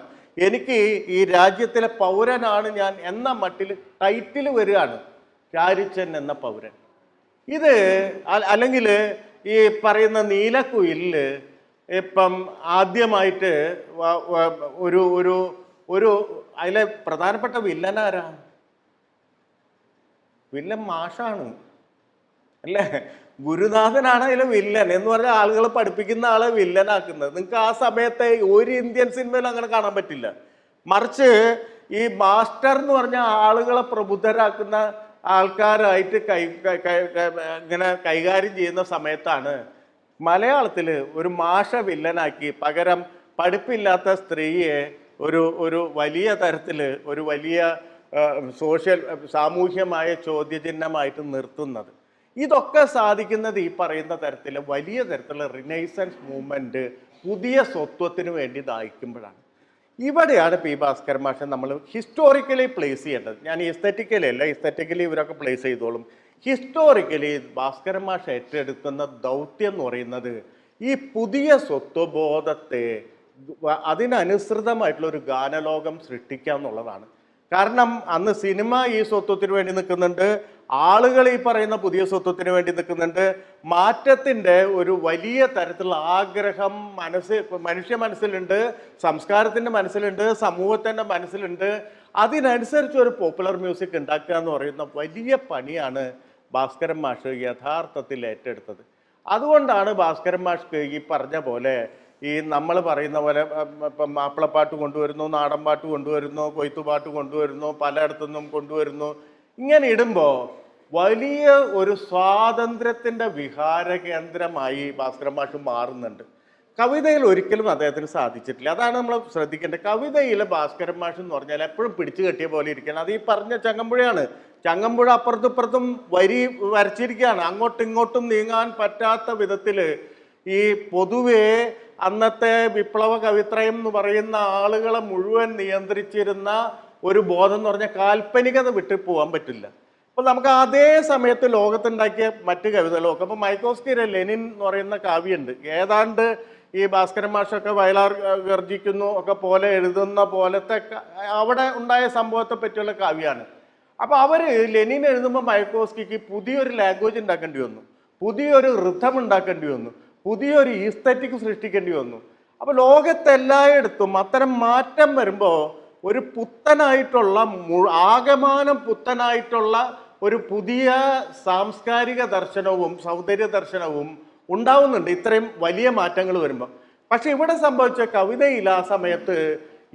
എനിക്ക് ഈ രാജ്യത്തിലെ പൗരനാണ് ഞാൻ എന്ന മട്ടിൽ ടൈറ്റിൽ വരികയാണ് രാരിച്ചൻ എന്ന പൗരൻ. ഇത് അല്ലെങ്കിൽ ഈ പറയുന്ന നീലക്കുയിലിൽ ഇപ്പം ആദ്യമായിട്ട് ഒരു അതിലെ പ്രധാനപ്പെട്ട വില്ലനാരാ? വില്ലൻ മാഷാണ്, അല്ലേ? ഗുരുനാഥനാണ് അതിലെ വില്ലൻ എന്ന് പറഞ്ഞാൽ ആളുകളെ പഠിപ്പിക്കുന്ന ആളെ വില്ലനാക്കുന്നത്. നിങ്ങൾക്ക് ആ സമയത്തെ ഒരു ഇന്ത്യൻ സിനിമയിലും അങ്ങനെ കാണാൻ പറ്റില്ല. മറിച്ച് ഈ മാസ്റ്റർ എന്ന് പറഞ്ഞ ആളുകളെ പ്രബുദ്ധരാക്കുന്ന ആൾക്കാരായിട്ട് ഇങ്ങനെ കൈകാര്യം ചെയ്യുന്ന സമയത്താണ് മലയാളത്തിൽ ഒരു മാഷ വില്ലനാക്കി പകരം പഠിപ്പില്ലാത്ത സ്ത്രീയെ ഒരു വലിയ തരത്തിൽ ഒരു വലിയ സാമൂഹ്യമായ ചോദ്യചിഹ്നമായിട്ട് നിർത്തുന്നത്. ഇതൊക്കെ സാധിക്കുന്നത് ഈ പറയുന്ന തരത്തിൽ വലിയ തരത്തിലുള്ള റിനൈസൻസ് മൂവ്മെൻറ്റ് പുതിയ സ്വത്വത്തിന് വേണ്ടി നയിക്കുമ്പോഴാണ്. ഇവിടെയാണ് പി ഭാസ്കരൻ മാഷെ നമ്മൾ ഹിസ്റ്റോറിക്കലി പ്ലേസ് ചെയ്യേണ്ടത്. ഞാൻ എസ്തെറ്റിക്കലി അല്ല, എസ്തെറ്റിക്കലി ഇവരൊക്കെ പ്ലേസ് ചെയ്തോളും. ഹിസ്റ്റോറിക്കലി ഭാസ്കരൻ മാഷ് ഏറ്റെടുക്കുന്ന ദൗത്യം എന്ന് പറയുന്നത് ഈ പുതിയ സ്വത്വബോധത്തെ അതിനനുസൃതമായിട്ടുള്ള ഒരു ഗാനലോകം സൃഷ്ടിക്കുക എന്നുള്ളതാണ്. കാരണം അന്ന് സിനിമ ഈ സ്വത്വത്തിന് വേണ്ടി നിൽക്കുന്നുണ്ട്, ആളുകൾ ഈ പറയുന്ന പുതിയ സ്വത്വത്തിന് വേണ്ടി നിൽക്കുന്നുണ്ട്. മാറ്റത്തിൻ്റെ ഒരു വലിയ തരത്തിലുള്ള ആഗ്രഹം മനുഷ്യ മനസ്സിലുണ്ട്, സംസ്കാരത്തിൻ്റെ മനസ്സിലുണ്ട്, സമൂഹത്തിൻ്റെ മനസ്സിലുണ്ട്. അതിനനുസരിച്ച് ഒരു പോപ്പുലർ മ്യൂസിക് ഉണ്ടാക്കുക എന്ന് പറയുന്ന വലിയ പണിയാണ് ഭാസ്കരൻ മാഷ് യഥാർത്ഥത്തിൽ ഏറ്റെടുത്തത്. അതുകൊണ്ടാണ് ഭാസ്കരൻ മാഷ്ക്ക് ഈ പറഞ്ഞ പോലെ ഈ നമ്മൾ പറയുന്ന പോലെ ഇപ്പം മാപ്പിളപ്പാട്ട് കൊണ്ടുവരുന്നു, നാടൻ പാട്ട് കൊണ്ടുവരുന്നു, കൊയ്ത്തുപാട്ട് കൊണ്ടുവരുന്നു, പലയിടത്തുനിന്നും കൊണ്ടുവരുന്നു. ഇങ്ങനെ ഇടുമ്പോൾ വലിയ ഒരു സ്വാതന്ത്ര്യത്തിൻ്റെ വിഹാര കേന്ദ്രമായി ഭാസ്കരൻ മാഷ് മാറുന്നുണ്ട്. കവിതയിൽ ഒരിക്കലും അദ്ദേഹത്തിന് സാധിച്ചിട്ടില്ല. അതാണ് നമ്മൾ ശ്രദ്ധിക്കേണ്ടത്. കവിതയിലെ ഭാസ്കരൻ മാഷ് എന്ന് പറഞ്ഞാൽ എപ്പോഴും പിടിച്ചു കെട്ടിയ പോലെ ഇരിക്കുകയാണ്. അത് ഈ പറഞ്ഞ ചങ്ങമ്പുഴയാണ്. ചങ്ങമ്പുഴ അപ്പുറത്തും ഇപ്പുറത്തും വരി വരച്ചിരിക്കുകയാണ്. അങ്ങോട്ടും ഇങ്ങോട്ടും നീങ്ങാൻ പറ്റാത്ത വിധത്തിൽ ഈ പൊതുവേ അന്നത്തെ വിപ്ലവ കവിത്രയം എന്ന് പറയുന്ന ആളുകളെ മുഴുവൻ നിയന്ത്രിച്ചിരുന്ന ഒരു ബോധം എന്ന് പറഞ്ഞാൽ കാൽപ്പനികത വിട്ടു പോകാൻ പറ്റില്ല. അപ്പോൾ നമുക്ക് അതേ സമയത്ത് ലോകത്തുണ്ടാക്കിയ മറ്റ് കവിതകളൊക്കെ, അപ്പോൾ മൈക്കോസ്കിയുടെ ലെനിൻ എന്ന് പറയുന്ന കാവ്യമുണ്ട്. ഏതാണ്ട് ഈ ഭാസ്കരൻ മാഷൊക്കെ വയലാർ ഗർജിക്കുന്നു ഒക്കെ പോലെ എഴുതുന്ന പോലത്തെ അവിടെ ഉണ്ടായ സംഭവത്തെ പറ്റിയുള്ള കാവ്യമാണ്. അപ്പോൾ അവർ ലെനിൻ എഴുതുമ്പോൾ മൈക്കോസ്കിക്ക് പുതിയൊരു ലാംഗ്വേജ് ഉണ്ടാക്കേണ്ടി വന്നു, പുതിയൊരു ഋതം ഉണ്ടാക്കേണ്ടി വന്നു, പുതിയൊരു ഈസ്തറ്റിക് സൃഷ്ടിക്കേണ്ടി വന്നു. അപ്പോൾ ലോകത്തെല്ലായിടത്തും അത്തരം മാറ്റം വരുമ്പോൾ ഒരു പുത്തനായിട്ടുള്ള ആകമാനം പുത്തനായിട്ടുള്ള ഒരു പുതിയ സാംസ്കാരിക ദർശനവും സൗന്ദര്യ ദർശനവും ഉണ്ടാവുന്നുണ്ട് ഇത്രയും വലിയ മാറ്റങ്ങൾ വരുമ്പോൾ. പക്ഷെ ഇവിടെ സംഭവിച്ച കവിതയിൽ ആ സമയത്ത്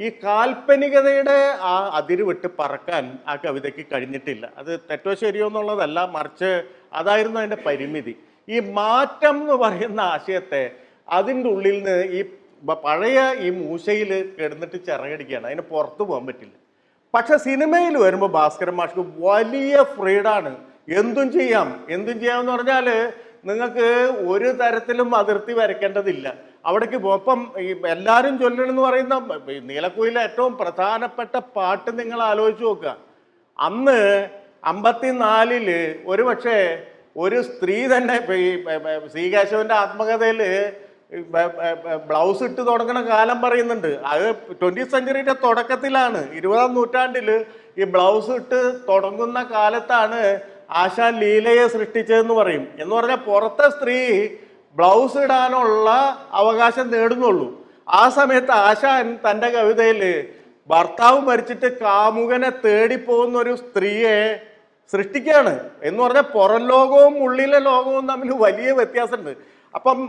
ഈ കാൽപ്പനികതയുടെ ആ അതിര് വിട്ട് പറക്കാൻ ആ കവിതയ്ക്ക് കഴിഞ്ഞിട്ടില്ല. അത് തെറ്റോ ശരിയോ എന്നുള്ളതല്ല, മറിച്ച് അതായിരുന്നു അതിൻ്റെ പരിമിതി. ഈ മാറ്റം എന്ന് പറയുന്ന ആശയത്തെ അതിൻ്റെ ഉള്ളിൽ നിന്ന് ഈ പഴയ ഈ മൂശയിൽ കിടന്നിട്ട് ചിറകടിക്കുകയാണ്, അതിന് പുറത്തു പോകാൻ പറ്റില്ല. പക്ഷെ സിനിമയിൽ വരുമ്പോൾ ഭാസ്കരൻ മാഷ്ക്ക് വലിയ ഫ്രീഡാണ്. എന്തും ചെയ്യാം. എന്തും ചെയ്യാമെന്ന് പറഞ്ഞാൽ നിങ്ങൾക്ക് ഒരു തരത്തിലും അതിർത്തി വരയ്ക്കേണ്ടതില്ല. അവിടേക്ക് ഒപ്പം ഈ എല്ലാവരും ചൊല്ലണമെന്ന് പറയുന്ന നീലക്കുയിലെ ഏറ്റവും പ്രധാനപ്പെട്ട പാട്ട് നിങ്ങൾ ആലോചിച്ച് നോക്കുക. അന്ന് 54 ഒരു പക്ഷേ ഒരു സ്ത്രീ തന്നെ ഈ സി കേശവൻ്റെ ആത്മകഥയിൽ ബ്ലൗസ് ഇട്ട് തുടങ്ങുന്ന കാലം പറയുന്നുണ്ട്. അത് 20th സെഞ്ച്വറിയുടെ തുടക്കത്തിലാണ്. 20ാം നൂറ്റാണ്ടിൽ ഈ ബ്ലൗസ് ഇട്ട് തുടങ്ങുന്ന കാലത്താണ് ആശാൻ ലീലയെ സൃഷ്ടിച്ചതെന്ന് പറയും. എന്ന് പറഞ്ഞാൽ പുറത്തെ സ്ത്രീ ബ്ലൗസ് ഇടാനുള്ള അവകാശം നേടുന്നുള്ളൂ. ആ സമയത്ത് ആശാൻ തൻ്റെ കവിതയിൽ ഭർത്താവ് മരിച്ചിട്ട് കാമുകനെ തേടിപ്പോകുന്ന ഒരു സ്ത്രീയെ സൃഷ്ടിക്കുകയാണ്. എന്ന് പറഞ്ഞാൽ പുറം ലോകവും ഉള്ളിലെ ലോകവും തമ്മിൽ വലിയ വ്യത്യാസമുണ്ട്. അപ്പം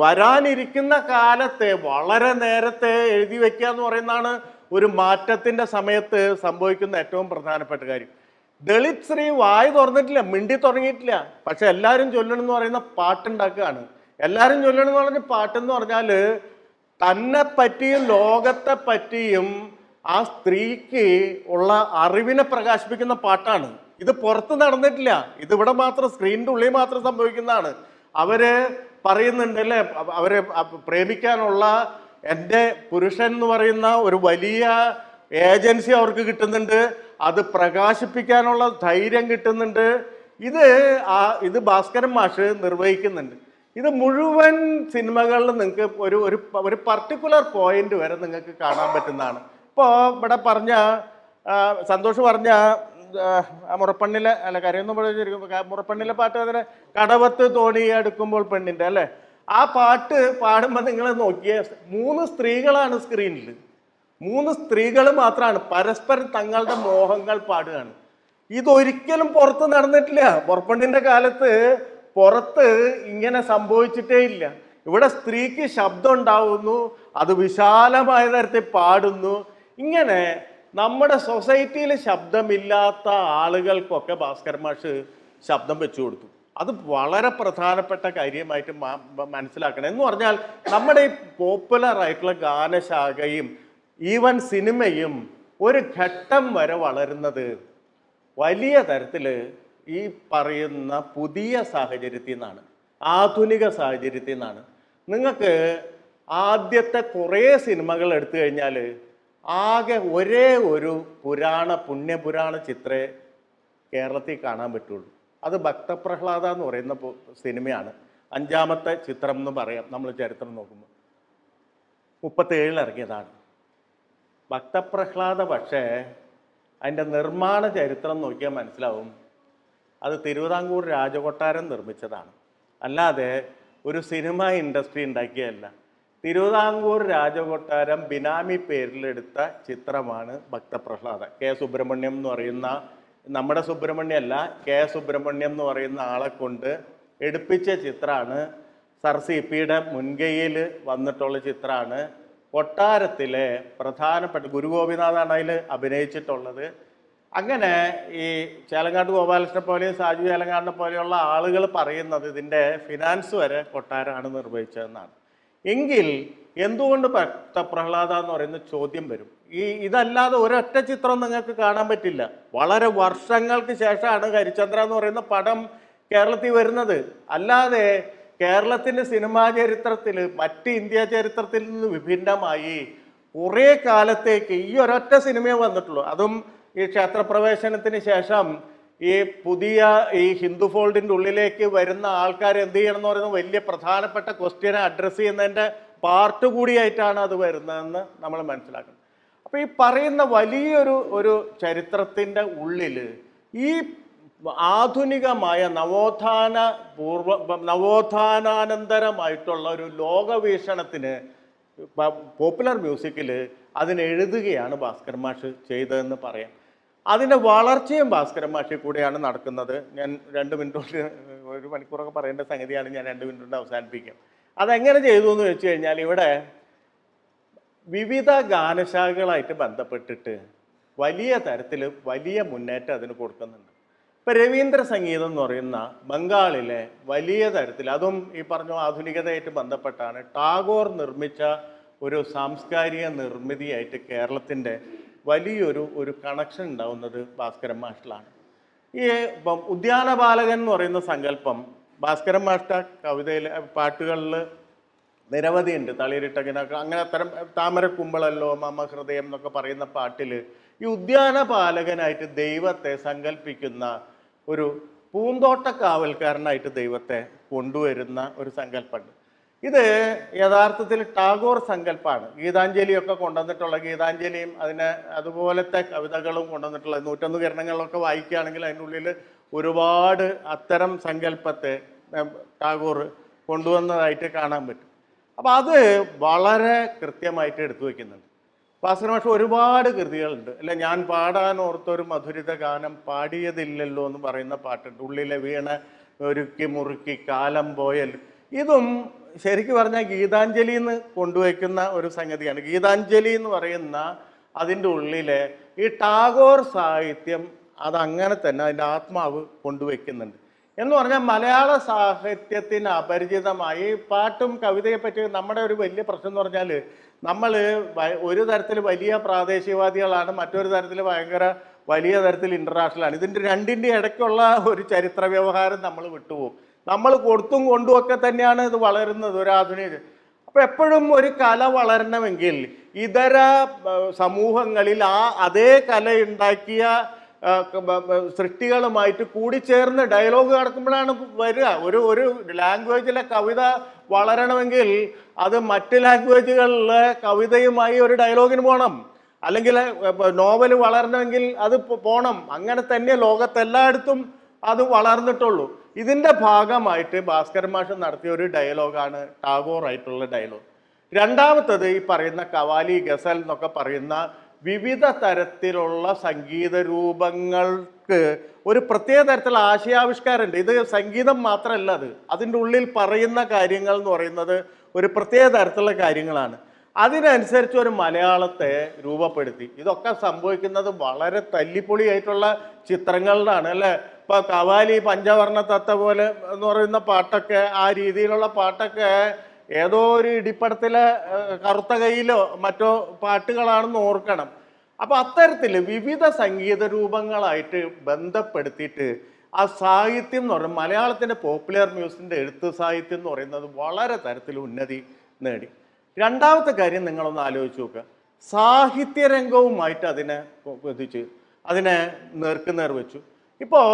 വരാനിരിക്കുന്ന കാലത്തെ വളരെ നേരത്തെ എഴുതി വയ്ക്കുക എന്ന് പറയുന്നതാണ് ഒരു മാറ്റത്തിൻ്റെ സമയത്ത് സംഭവിക്കുന്ന ഏറ്റവും പ്രധാനപ്പെട്ട കാര്യം. ദളിത് സ്ത്രീ വായി തുറന്നിട്ടില്ല, മിണ്ടി തുടങ്ങിയിട്ടില്ല. പക്ഷെ എല്ലാവരും ചൊല്ലണമെന്ന് പറയുന്ന പാട്ടുണ്ടാക്കുകയാണ്. എല്ലാവരും ചൊല്ലണമെന്ന് പറഞ്ഞ പാട്ടെന്ന് പറഞ്ഞാൽ തന്നെ പറ്റിയും ലോകത്തെ പറ്റിയും ആ സ്ത്രീക്ക് ഉള്ള അറിവിനെ പ്രകാശിപ്പിക്കുന്ന പാട്ടാണ്. ഇത് പുറത്ത് നടന്നിട്ടില്ല, ഇതിവിടെ മാത്രം സ്ക്രീനിൻ്റെ ഉള്ളിൽ മാത്രം സംഭവിക്കുന്നതാണ്. അവര് പറയുന്നുണ്ട് അല്ലേ, അവരെ പ്രേമിക്കാനുള്ള എൻ്റെ പുരുഷൻ എന്ന് പറയുന്ന ഒരു വലിയ ഏജൻസി അവർക്ക് കിട്ടുന്നുണ്ട്, അത് പ്രകാശിപ്പിക്കാനുള്ള ധൈര്യം കിട്ടുന്നുണ്ട്. ഇത് ഭാസ്കരൻ മാഷ് നിർവഹിക്കുന്നുണ്ട്. ഇത് മുഴുവൻ സിനിമകളിൽ നിങ്ങൾക്ക് ഒരു പർട്ടിക്കുലർ പോയിന്റ് വരെ നിങ്ങൾക്ക് കാണാൻ പറ്റുന്നതാണ്. ഇപ്പോൾ ഇവിടെ പറഞ്ഞ സന്തോഷ് പറഞ്ഞ മുറപ്പണ്ണിലെ അല്ല കരയൊന്നും മുറപ്പണ്ണിലെ പാട്ട് അതിന് കടവത്ത് തോണി അടുക്കുമ്പോൾ പെണ്ണിൻ്റെ അല്ലേ, ആ പാട്ട് പാടുമ്പോൾ നിങ്ങൾ നോക്കിയ 3 സ്ത്രീകളാണ് സ്ക്രീനിൽ. 3 സ്ത്രീകൾ മാത്രമാണ് പരസ്പരം തങ്ങളുടെ മോഹങ്ങൾ പാടുകയാണ്. ഇതൊരിക്കലും പുറത്ത് നടന്നിട്ടില്ല. മുറപ്പണ്ണിൻ്റെ കാലത്ത് പുറത്ത് ഇങ്ങനെ സംഭവിച്ചിട്ടേ ഇല്ല. ഇവിടെ സ്ത്രീക്ക് ശബ്ദം ഉണ്ടാവുന്നു, അത് വിശാലമായ തരത്തിൽ പാടുന്നു. ഇങ്ങനെ നമ്മുടെ സൊസൈറ്റിയിൽ ശബ്ദമില്ലാത്ത ആളുകൾക്കൊക്കെ ഭാസ്കരൻ മാഷ് ശബ്ദം വെച്ചു കൊടുത്തു. അത് വളരെ പ്രധാനപ്പെട്ട കാര്യമായിട്ട് മനസ്സിലാക്കണം. എന്ന് പറഞ്ഞാൽ നമ്മുടെ ഈ പോപ്പുലർ ആയിട്ടുള്ള ഗാനശാഖയും ഈവൻ സിനിമയും ഒരു ഘട്ടം വരെ വളരുന്നത് വലിയ തരത്തിൽ ഈ പറയുന്ന പുതിയ സാഹചര്യത്തിൽ നിന്നാണ്, ആധുനിക സാഹചര്യത്തിൽ നിന്നാണ്. നിങ്ങൾക്ക് ആദ്യത്തെ കുറേ സിനിമകൾ എടുത്തു കഴിഞ്ഞാൽ ആകെ ഒരേ ഒരു പുണ്യപുരാണ ചിത്രേ കേരളത്തിൽ കാണാൻ പറ്റുള്ളൂ. അത് ഭക്തപ്രഹ്ലാദ എന്ന് പറയുന്ന സിനിമയാണ്. 5ാമത്തെ ചിത്രം എന്ന് പറയാം നമ്മൾ ചരിത്രം നോക്കുമ്പോൾ. 37 ഇറങ്ങിയതാണ് ഭക്തപ്രഹ്ലാദ. പക്ഷേ അതിൻ്റെ നിർമ്മാണ ചരിത്രം നോക്കിയാൽ മനസ്സിലാവും, അത് തിരുവിതാംകൂർ രാജകൊട്ടാരം നിർമ്മിച്ചതാണ്, അല്ലാതെ ഒരു സിനിമ ഇൻഡസ്ട്രി ഉണ്ടാക്കിയതല്ല. തിരുവിതാംകൂർ രാജകൊട്ടാരം ബിനാമി പേരിലെടുത്ത ചിത്രമാണ് ഭക്തപ്രഹ്ലാദ. കെ സുബ്രഹ്മണ്യം എന്ന് പറയുന്ന, നമ്മുടെ സുബ്രഹ്മണ്യമല്ല, കെ സുബ്രഹ്മണ്യം എന്ന് പറയുന്ന ആളെ കൊണ്ട് എടുപ്പിച്ച ചിത്രമാണ്. സർ CP-യുടെ മുൻകൈയിൽ വന്നിട്ടുള്ള ചിത്രമാണ്. കൊട്ടാരത്തിലെ പ്രധാനപ്പെട്ട ഗുരുഗോപിനാഥാണ് അതിൽ അഭിനയിച്ചിട്ടുള്ളത്. അങ്ങനെ ഈ ചേലങ്ങാട്ട് ഗോപാലകൃഷ്ണനെ പോലെയും സാജു ചേലങ്ങാടിനെ പോലെയുള്ള ആളുകൾ പറയുന്നത് ഇതിൻ്റെ ഫിനാൻസ് വരെ കൊട്ടാരമാണ് നിർവഹിച്ചതെന്നാണ്. എങ്കിൽ എന്തുകൊണ്ട് ഭക്തപ്രഹ്ലാദ എന്ന് പറയുന്ന ചോദ്യം വരും. ഇതല്ലാതെ ഒരൊറ്റ ചിത്രം നിങ്ങൾക്ക് കാണാൻ പറ്റില്ല. വളരെ വർഷങ്ങൾക്ക് ശേഷമാണ് ഹരിചന്ദ്ര എന്ന് പറയുന്ന പടം കേരളത്തിൽ വരുന്നത്. അല്ലാതെ കേരളത്തിൻ്റെ സിനിമാ ചരിത്രത്തിൽ മറ്റ് ഇന്ത്യ ചരിത്രത്തിൽ നിന്ന് വിഭിന്നമായി കുറേ കാലത്തേക്ക് ഈ ഒരൊറ്റ സിനിമയെ വന്നിട്ടുള്ളൂ. അതും ഈ ക്ഷേത്രപ്രവേശനത്തിന് ശേഷം ഈ പുതിയ ഈ ഹിന്ദു ഫോൾഡിൻ്റെ ഉള്ളിലേക്ക് വരുന്ന ആൾക്കാർ എന്ത് ചെയ്യണം എന്ന് പറയുന്നത് വലിയ പ്രധാനപ്പെട്ട ക്വസ്റ്റ്യനെ അഡ്രസ്സ് ചെയ്യുന്നതിൻ്റെ പാർട്ട് കൂടിയായിട്ടാണ് അത് വരുന്നതെന്ന് നമ്മൾ മനസ്സിലാക്കണം. അപ്പോൾ ഈ പറയുന്ന വലിയൊരു ചരിത്രത്തിൻ്റെ ഉള്ളിൽ ഈ ആധുനികമായ നവോത്ഥാനാനന്തരമായിട്ടുള്ള ഒരു ലോകവീക്ഷണത്തിന് പോപ്പുലർ മ്യൂസിക്കിൽ അതിനെഴുതുകയാണ് ഭാസ്കരൻ മാഷ് ചെയ്തതെന്ന് പറയാം. അതിൻ്റെ വളർച്ചയും ഭാസ്കരൻ മാഷിൽ കൂടെയാണ് നടക്കുന്നത്. ഞാൻ 2 മിനിറ്റ് കൊണ്ട്, 1 മണിക്കൂറൊക്കെ പറയേണ്ട സംഗതിയാണ്, ഞാൻ 2 മിനിറ്റ് കൊണ്ട് അവസാനിപ്പിക്കാം. അതെങ്ങനെ ചെയ്തു എന്ന് വെച്ച് കഴിഞ്ഞാൽ, ഇവിടെ വിവിധ ഗാനശാഖകളായിട്ട് ബന്ധപ്പെട്ടിട്ട് വലിയ തരത്തിൽ വലിയ മുന്നേറ്റം അതിന് കൊടുക്കുന്നുണ്ട്. ഇപ്പം രവീന്ദ്ര സംഗീതം എന്ന് പറയുന്ന ബംഗാളിലെ വലിയ തരത്തിൽ, അതും ഈ പറഞ്ഞ ആധുനികതയായിട്ട് ബന്ധപ്പെട്ടാണ്, ടാഗോർ നിർമ്മിച്ച ഒരു സാംസ്കാരിക നിർമ്മിതിയായിട്ട് കേരളത്തിൻ്റെ വലിയൊരു കണക്ഷൻ ഉണ്ടാവുന്നത് ഭാസ്കരൻ മാഷിലാണ്. ഈ ഉദ്യാനപാലകൻ എന്ന് പറയുന്ന സങ്കല്പം ഭാസ്കരൻ മാഷ്ട കവിതയിൽ, പാട്ടുകളിൽ നിരവധിയുണ്ട്. തളിരിട്ടകിനൊക്കെ അങ്ങനെ അത്തരം താമരക്കുമ്പളല്ലോ മമ ഹൃദയം എന്നൊക്കെ പറയുന്ന പാട്ടിൽ ഈ ഉദ്യാനപാലകനായിട്ട് ദൈവത്തെ സങ്കല്പിക്കുന്ന ഒരു പൂന്തോട്ടക്കാവൽക്കാരനായിട്ട് ദൈവത്തെ കൊണ്ടുവരുന്ന ഒരു സങ്കല്പമുണ്ട്. ഇത് യഥാർത്ഥത്തിൽ ടാഗോർ സങ്കല്പമാണ്. ഗീതാഞ്ജലിയൊക്കെ കൊണ്ടുവന്നിട്ടുള്ള, ഗീതാഞ്ജലിയും അതുപോലത്തെ കവിതകളും കൊണ്ടുവന്നിട്ടുള്ള 101 കിരണങ്ങളൊക്കെ വായിക്കുകയാണെങ്കിൽ അതിനുള്ളിൽ ഒരുപാട് അത്തരം സങ്കല്പത്തെ ടാഗോർ കൊണ്ടുവന്നതായിട്ട് കാണാൻ പറ്റും. അപ്പോൾ അത് വളരെ കൃത്യമായിട്ട് എടുത്തു വയ്ക്കുന്നുണ്ട്. ഭാസ്കരൻ മാഷ് ഒരുപാട് കൃതികളുണ്ട്. അല്ല, ഞാൻ പാടാൻ ഓർത്തൊരു മധുരിത ഗാനം പാടിയതില്ലല്ലോ എന്ന് പറയുന്ന പാട്ടുണ്ട്. ഉള്ളിലെ വീണ ഒരുക്കി മുറുക്കി കാലം പോയൽ. ഇതും ശരിക്കും പറഞ്ഞാൽ ഗീതാഞ്ജലി എന്ന് കൊണ്ടുവയ്ക്കുന്ന ഒരു സംഗതിയാണ്. ഗീതാഞ്ജലി എന്ന് പറയുന്ന അതിൻ്റെ ഉള്ളിലെ ഈ ടാഗോർ സാഹിത്യം അതങ്ങനെ തന്നെ അതിൻ്റെ ആത്മാവ് കൊണ്ടുവയ്ക്കുന്നുണ്ട്. എന്ന് പറഞ്ഞാൽ മലയാള സാഹിത്യത്തിന് അപരിചിതമായി പാട്ടും കവിതയെ പറ്റി നമ്മുടെ ഒരു വലിയ പ്രശ്നം എന്ന് പറഞ്ഞാൽ, നമ്മൾ ഒരു തരത്തിൽ വലിയ പ്രാദേശികവാദികളാണ്, മറ്റൊരു തരത്തിൽ ഭയങ്കര വലിയ തരത്തിൽ ഇൻ്റർനാഷണലാണ്. ഇതിൻ്റെ രണ്ടിൻ്റെ ഇടയ്ക്കുള്ള ഒരു ചരിത്ര വ്യവഹാരം നമ്മൾ വിട്ടുപോകും. നമ്മൾ കൊടുത്തും കൊണ്ടുമൊക്കെ തന്നെയാണ് ഇത് വളരുന്നത്, ഒരു ആധുനിക. അപ്പോൾ എപ്പോഴും ഒരു കല വളരണമെങ്കിൽ ഇതര സമൂഹങ്ങളിൽ അതേ കല ഉണ്ടാക്കിയ സൃഷ്ടികളുമായിട്ട് കൂടിച്ചേർന്ന് ഡയലോഗ് നടക്കുമ്പോഴാണ് വരിക. ഒരു ലാംഗ്വേജിലെ കവിത വളരണമെങ്കിൽ അത് മറ്റ് ലാംഗ്വേജുകളിലെ കവിതയുമായി ഒരു ഡയലോഗിന് പോകണം, അല്ലെങ്കിൽ നോവൽ വളരണമെങ്കിൽ അത് പോകണം. അങ്ങനെ തന്നെ ലോകത്തെല്ലായിടത്തും അത് വളർന്നിട്ടുള്ളൂ. ഇതിൻ്റെ ഭാഗമായിട്ട് ഭാസ്കരൻ മാഷ് നടത്തിയ ഒരു ഡയലോഗാണ് ടാഗോർ ആയിട്ടുള്ള ഡയലോഗ്. രണ്ടാമത്തത് ഈ പറയുന്ന കവാലി, ഗസൽ എന്നൊക്കെ പറയുന്ന വിവിധ തരത്തിലുള്ള സംഗീത രൂപങ്ങൾക്ക് ഒരു പ്രത്യേക തരത്തിലുള്ള ആശയാവിഷ്കാരമുണ്ട്. ഇത് സംഗീതം മാത്രമല്ല, അതിൻ്റെ ഉള്ളിൽ പറയുന്ന കാര്യങ്ങൾ എന്ന് പറയുന്നത് ഒരു പ്രത്യേക തരത്തിലുള്ള കാര്യങ്ങളാണ്. അതിനനുസരിച്ച് ഒരു മലയാളത്തെ രൂപപ്പെടുത്തി. ഇതൊക്കെ സംഭവിക്കുന്നത് വളരെ തല്ലിപ്പൊളിയായിട്ടുള്ള ചിത്രങ്ങളിലാണ്, അല്ലേ? ഇപ്പോൾ കവാലി പഞ്ചവർണ്ണ തത്ത പോലെ എന്ന് പറയുന്ന പാട്ടൊക്കെ, ആ രീതിയിലുള്ള പാട്ടൊക്കെ ഏതോ ഒരു ഇടിപ്പടത്തിലെ കറുത്ത കൈയിലോ മറ്റോ പാട്ടുകളാണെന്ന് ഓർക്കണം. അപ്പോൾ അത്തരത്തിൽ വിവിധ സംഗീത രൂപങ്ങളായിട്ട് ബന്ധപ്പെടുത്തിയിട്ട് ആ സാഹിത്യം എന്ന് പറയുന്നത്, മലയാളത്തിൻ്റെ പോപ്പുലർ മ്യൂസിക്കിൻ്റെ എഴുത്ത് സാഹിത്യം എന്ന് പറയുന്നത് വളരെ തരത്തിൽ ഉന്നതി നേടി. രണ്ടാമത്തെ കാര്യം നിങ്ങളൊന്ന് ആലോചിച്ച് നോക്കുക, സാഹിത്യരംഗവുമായിട്ട് അതിനെ നേർക്കുനേർ വെച്ചു. ഇപ്പോൾ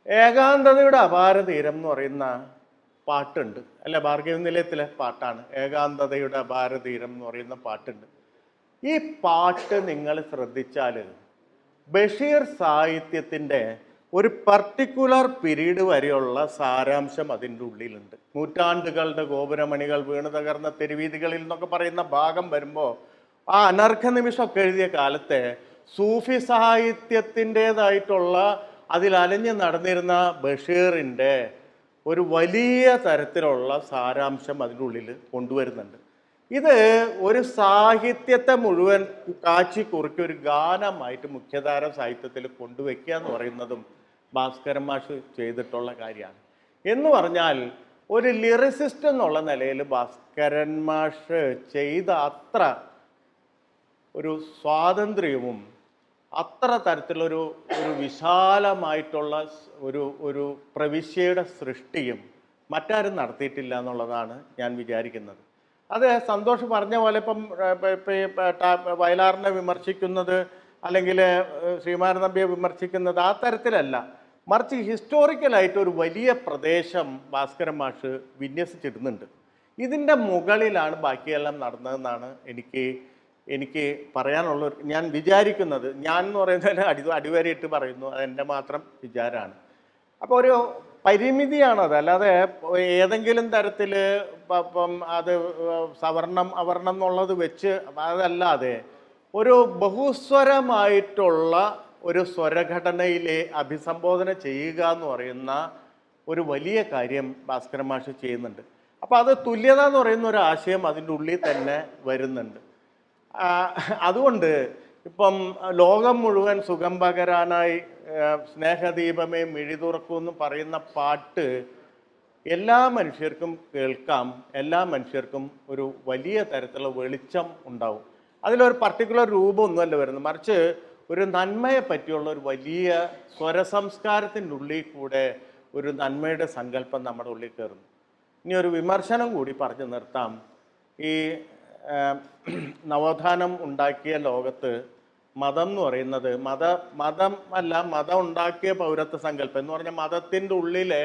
ഏകാന്തതയുടെ അപാരതീരം എന്ന് പറയുന്ന പാട്ടുണ്ട് അല്ലെ, ഭാർഗവി നിലയത്തിലെ പാട്ടാണ് ഏകാന്തതയുടെ അപാരതീരം എന്ന് പറയുന്ന പാട്ടുണ്ട്. ഈ പാട്ട് നിങ്ങൾ ശ്രദ്ധിച്ചാൽ ബഷീർ സാഹിത്യത്തിൻ്റെ ഒരു പർട്ടിക്കുലർ പീരീഡ് വരെയുള്ള സാരാംശം അതിൻ്റെ ഉള്ളിലുണ്ട്. നൂറ്റാണ്ടുകളുടെ ഗോപുരമണികൾ വീണ് തകർന്ന തെരുവീതികളിൽ എന്നൊക്കെ പറയുന്ന ഭാഗം വരുമ്പോൾ ആ അനർഘ നിമിഷമൊക്കെ എഴുതിയ കാലത്തെ സൂഫി സാഹിത്യത്തിൻ്റെതായിട്ടുള്ള അതിൽ അലഞ്ഞു നടന്നിരുന്ന ബഷീറിൻ്റെ ഒരു വലിയ തരത്തിലുള്ള സാരാംശം അതിൻ്റെ ഉള്ളിൽ കൊണ്ടുവരുന്നുണ്ട്. ഇത് ഒരു സാഹിത്യത്തെ മുഴുവൻ കാച്ചി കുറുക്കി ഒരു ഗാനമായിട്ട് മുഖ്യധാര സാഹിത്യത്തിൽ കൊണ്ടുവയ്ക്കുക എന്ന് പറയുന്നതും ഭാസ്കരൻ മാഷ് ചെയ്തിട്ടുള്ള കാര്യമാണ്. എന്ന് പറഞ്ഞാൽ ഒരു ലിറിസിസ്റ്റ് എന്നുള്ള നിലയിൽ ഭാസ്കരൻ മാഷ് ചെയ്ത അത്ര ഒരു സ്വാതന്ത്ര്യവും അത്ര തരത്തിലൊരു വിശാലമായിട്ടുള്ള ഒരു പ്രവിശ്യയുടെ സൃഷ്ടിയും മറ്റാരും നടത്തിയിട്ടില്ല എന്നുള്ളതാണ് ഞാൻ വിചാരിക്കുന്നത്. അത് സന്തോഷ് പറഞ്ഞ പോലെ ഇപ്പം വയലാറിനെ വിമർശിക്കുന്നത് അല്ലെങ്കിൽ ശ്രീമാൻ നമ്പിയെ വിമർശിക്കുന്നത് ആ തരത്തിലല്ല, മറിച്ച് ഹിസ്റ്റോറിക്കലായിട്ട് ഒരു വലിയ പ്രദേശം ഭാസ്കരൻ മാഷ് വിന്യസിച്ചിടുന്നുണ്ട്. ഇതിൻ്റെ മുകളിലാണ് ബാക്കിയെല്ലാം നടന്നതെന്നാണ് എനിക്ക് പറയാനുള്ള, ഞാൻ വിചാരിക്കുന്നത്. ഞാൻ എന്ന് പറയുന്നതിന് അടിവരയിട്ട് പറയുന്നു, അതെൻ്റെ മാത്രം വിചാരമാണ്. അപ്പോൾ ഒരു പരിമിതിയാണത്, അല്ലാതെ ഏതെങ്കിലും തരത്തിൽ ഇപ്പം അത് സവർണം അവർണം എന്നുള്ളത് വെച്ച് അതല്ലാതെ ഒരു ബഹുസ്വരമായിട്ടുള്ള ഒരു സ്വരഘടനയിലെ അഭിസംബോധന ചെയ്യുക എന്ന് പറയുന്ന ഒരു വലിയ കാര്യം ഭാസ്കരൻ മാഷ് ചെയ്യുന്നുണ്ട്. അപ്പോൾ അത് തുല്യത എന്ന് പറയുന്ന ഒരു ആശയം അതിൻ്റെ ഉള്ളിൽ തന്നെ വരുന്നുണ്ട്. അതുകൊണ്ട് ഇപ്പം ലോകം മുഴുവൻ സുഖം പകരാനായി സ്നേഹദീപമേ മിഴി തുറക്കൂ എന്ന് പറയുന്ന പാട്ട് എല്ലാ മനുഷ്യർക്കും കേൾക്കാം, എല്ലാ മനുഷ്യർക്കും ഒരു വലിയ തരത്തിലുള്ള വെളിച്ചം ഉണ്ടാവും. അതിലൊരു പർട്ടിക്കുലർ രൂപമൊന്നുമല്ല വരുന്നത്, മറിച്ച് ഒരു നന്മയെ പറ്റിയുള്ള ഒരു വലിയ സ്വരസംസ്കാരത്തിൻ്റെ ഉള്ളിൽ കൂടെ ഒരു നന്മയുടെ സങ്കല്പം നമ്മുടെ ഉള്ളിൽ കയറുന്നു. ഇനി ഒരു വിമർശനം കൂടി പറഞ്ഞു നിർത്താം. ഈ നവോത്ഥാനം ഉണ്ടാക്കിയ ലോകത്ത് മതം എന്ന് പറയുന്നത് മതം ഉണ്ടാക്കിയ പൗരത്വ സങ്കല്പം എന്ന് പറഞ്ഞാൽ മതത്തിൻ്റെ ഉള്ളിലെ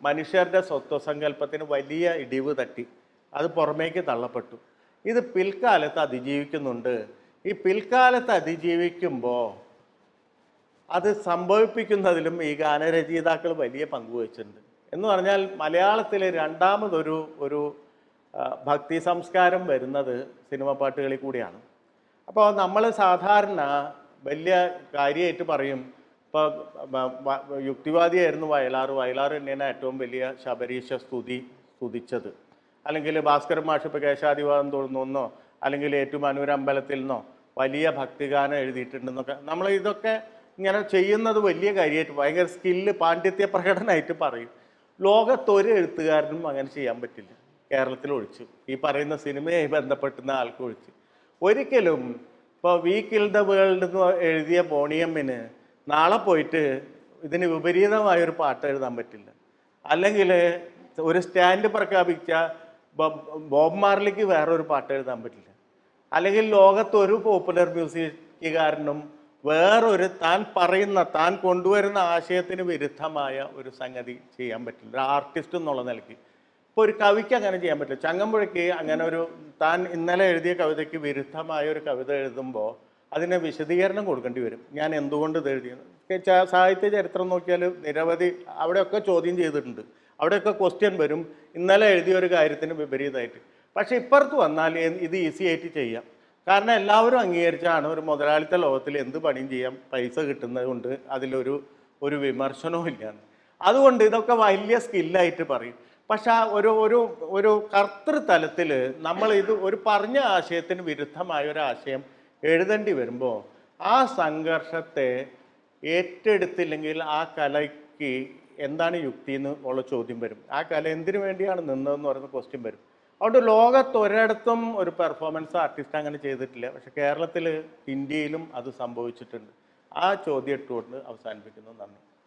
മനുഷ്യരുടെ സ്വത്വസങ്കല്പത്തിന് വലിയ ഇടിവ് തട്ടി, അത് പുറമേക്ക് തള്ളപ്പെട്ടു. ഇത് പിൽക്കാലത്ത് അതിജീവിക്കുന്നുണ്ട്. ഈ പിൽക്കാലത്ത് അതിജീവിക്കുമ്പോൾ അത് സംഭവിപ്പിക്കുന്നതിലും ഈ ഗാനരചയിതാക്കൾ വലിയ പങ്കുവച്ചിട്ടുണ്ട്. എന്ന് പറഞ്ഞാൽ മലയാളത്തിൽ രണ്ടാമതൊരു ഭക്തി സംസ്കാരം വരുന്നത് സിനിമ പാട്ടുകളിൽ കൂടിയാണ്. അപ്പോൾ നമ്മൾ സാധാരണ വലിയ കാര്യമായിട്ട് പറയും, ഇപ്പോൾ യുക്തിവാദിയായിരുന്നു വയലാർ തന്നെയാണ് ഏറ്റവും വലിയ ശബരീശ സ്തുതിച്ചത്, അല്ലെങ്കിൽ ഭാസ്കരൻ മാഷ് ഇപ്പോൾ കേശാദിവാദം തോന്നുന്നോ അല്ലെങ്കിൽ ഏറ്റുമാനൂർ അമ്പലത്തിൽ നിന്നോ വലിയ ഭക്തിഗാനം എഴുതിയിട്ടുണ്ടെന്നൊക്കെ നമ്മൾ ഇതൊക്കെ ഇങ്ങനെ ചെയ്യുന്നത് വലിയ കാര്യമായിട്ട് ഭയങ്കര സ്കില്ല് പാണ്ഡിത്യ പ്രകടനമായിട്ട് പറയും. ലോകത്തൊരു എഴുത്തുകാരനും അങ്ങനെ ചെയ്യാൻ പറ്റില്ല, കേരളത്തിൽ ഒഴിച്ചു, ഈ പറയുന്ന സിനിമയായി ബന്ധപ്പെട്ടുന്ന ആൾക്ക് ഒഴിച്ച്. ഒരിക്കലും ഇപ്പോൾ വി കിൽ ദ വേൾഡ് എന്ന് എഴുതിയ ബോണിയമ്മിന് നാളെ പോയിട്ട് ഇതിന് വിപരീതമായൊരു പാട്ട് എഴുതാൻ പറ്റില്ല. അല്ലെങ്കിൽ ഒരു സ്റ്റാൻഡ് പ്രഖ്യാപിച്ച ബോബ് മാർലിക്ക് വേറൊരു പാട്ട് എഴുതാൻ പറ്റില്ല. അല്ലെങ്കിൽ ലോകത്തൊരു പോപ്പുലർ മ്യൂസിക്കുകാരനും വേറൊരു താൻ കൊണ്ടുവരുന്ന ആശയത്തിന് വിരുദ്ധമായ ഒരു സംഗതി ചെയ്യാൻ പറ്റില്ല, ഒരു ആർട്ടിസ്റ്റ് എന്നുള്ള നിലയ്ക്ക്. ഇപ്പോൾ ഒരു കവിക്ക് അങ്ങനെ ചെയ്യാൻ പറ്റില്ല. ചങ്ങമ്പുഴയ്ക്ക് അങ്ങനെ താൻ ഇന്നലെ എഴുതിയ കവിതയ്ക്ക് വിരുദ്ധമായ ഒരു കവിത എഴുതുമ്പോൾ അതിന് വിശദീകരണം കൊടുക്കേണ്ടി വരും. ഞാൻ എന്തുകൊണ്ട് ഇത് എഴുതിയത്? സാഹിത്യ ചരിത്രം നോക്കിയാൽ നിരവധി അവിടെയൊക്കെ ചോദ്യം ചെയ്തിട്ടുണ്ട്, അവിടെയൊക്കെ ക്വസ്റ്റ്യൻ വരും, ഇന്നലെ എഴുതിയ ഒരു കാര്യത്തിന് വിപരീതമായിട്ട്. പക്ഷേ ഇപ്പുറത്ത് വന്നാൽ ഇത് ഈസി ആയിട്ട് ചെയ്യാം. കാരണം എല്ലാവരും അംഗീകരിച്ചാണ് ഒരു മുതലാളിത്ത ലോകത്തിൽ എന്ത് പണിയും ചെയ്യാം, പൈസ കിട്ടുന്നത് കൊണ്ട് അതിലൊരു വിമർശനവും ഇല്ല. അതുകൊണ്ട് ഇതൊക്കെ വലിയ സ്കില്ലായിട്ട് പറയും. പക്ഷെ ഒരു കർത്തൃതലത്തിൽ നമ്മൾ ഒരു പറഞ്ഞ ആശയത്തിന് വിരുദ്ധമായ ഒരു ആശയം എഴുതേണ്ടി വരുമ്പോൾ ആ സംഘർഷത്തെ ഏറ്റെടുത്തില്ലെങ്കിൽ ആ കലയ്ക്ക് എന്താണ് യുക്തി എന്ന് ഉള്ള ചോദ്യം വരും. ആ കല എന്തിനു വേണ്ടിയാണ് നിന്നതെന്ന് പറയുന്ന ക്വസ്റ്റ്യൻ വരും. അതുകൊണ്ട് ലോകത്ത് ഒരിടത്തും ഒരു പെർഫോമൻസ് ആർട്ടിസ്റ്റ് അങ്ങനെ ചെയ്തിട്ടില്ല. പക്ഷെ കേരളത്തിൽ, ഇന്ത്യയിലും അത് സംഭവിച്ചിട്ടുണ്ട്. ആ ചോദ്യം ഇട്ടുകൊണ്ട് അവസാനിപ്പിക്കുന്നു. നന്ദി.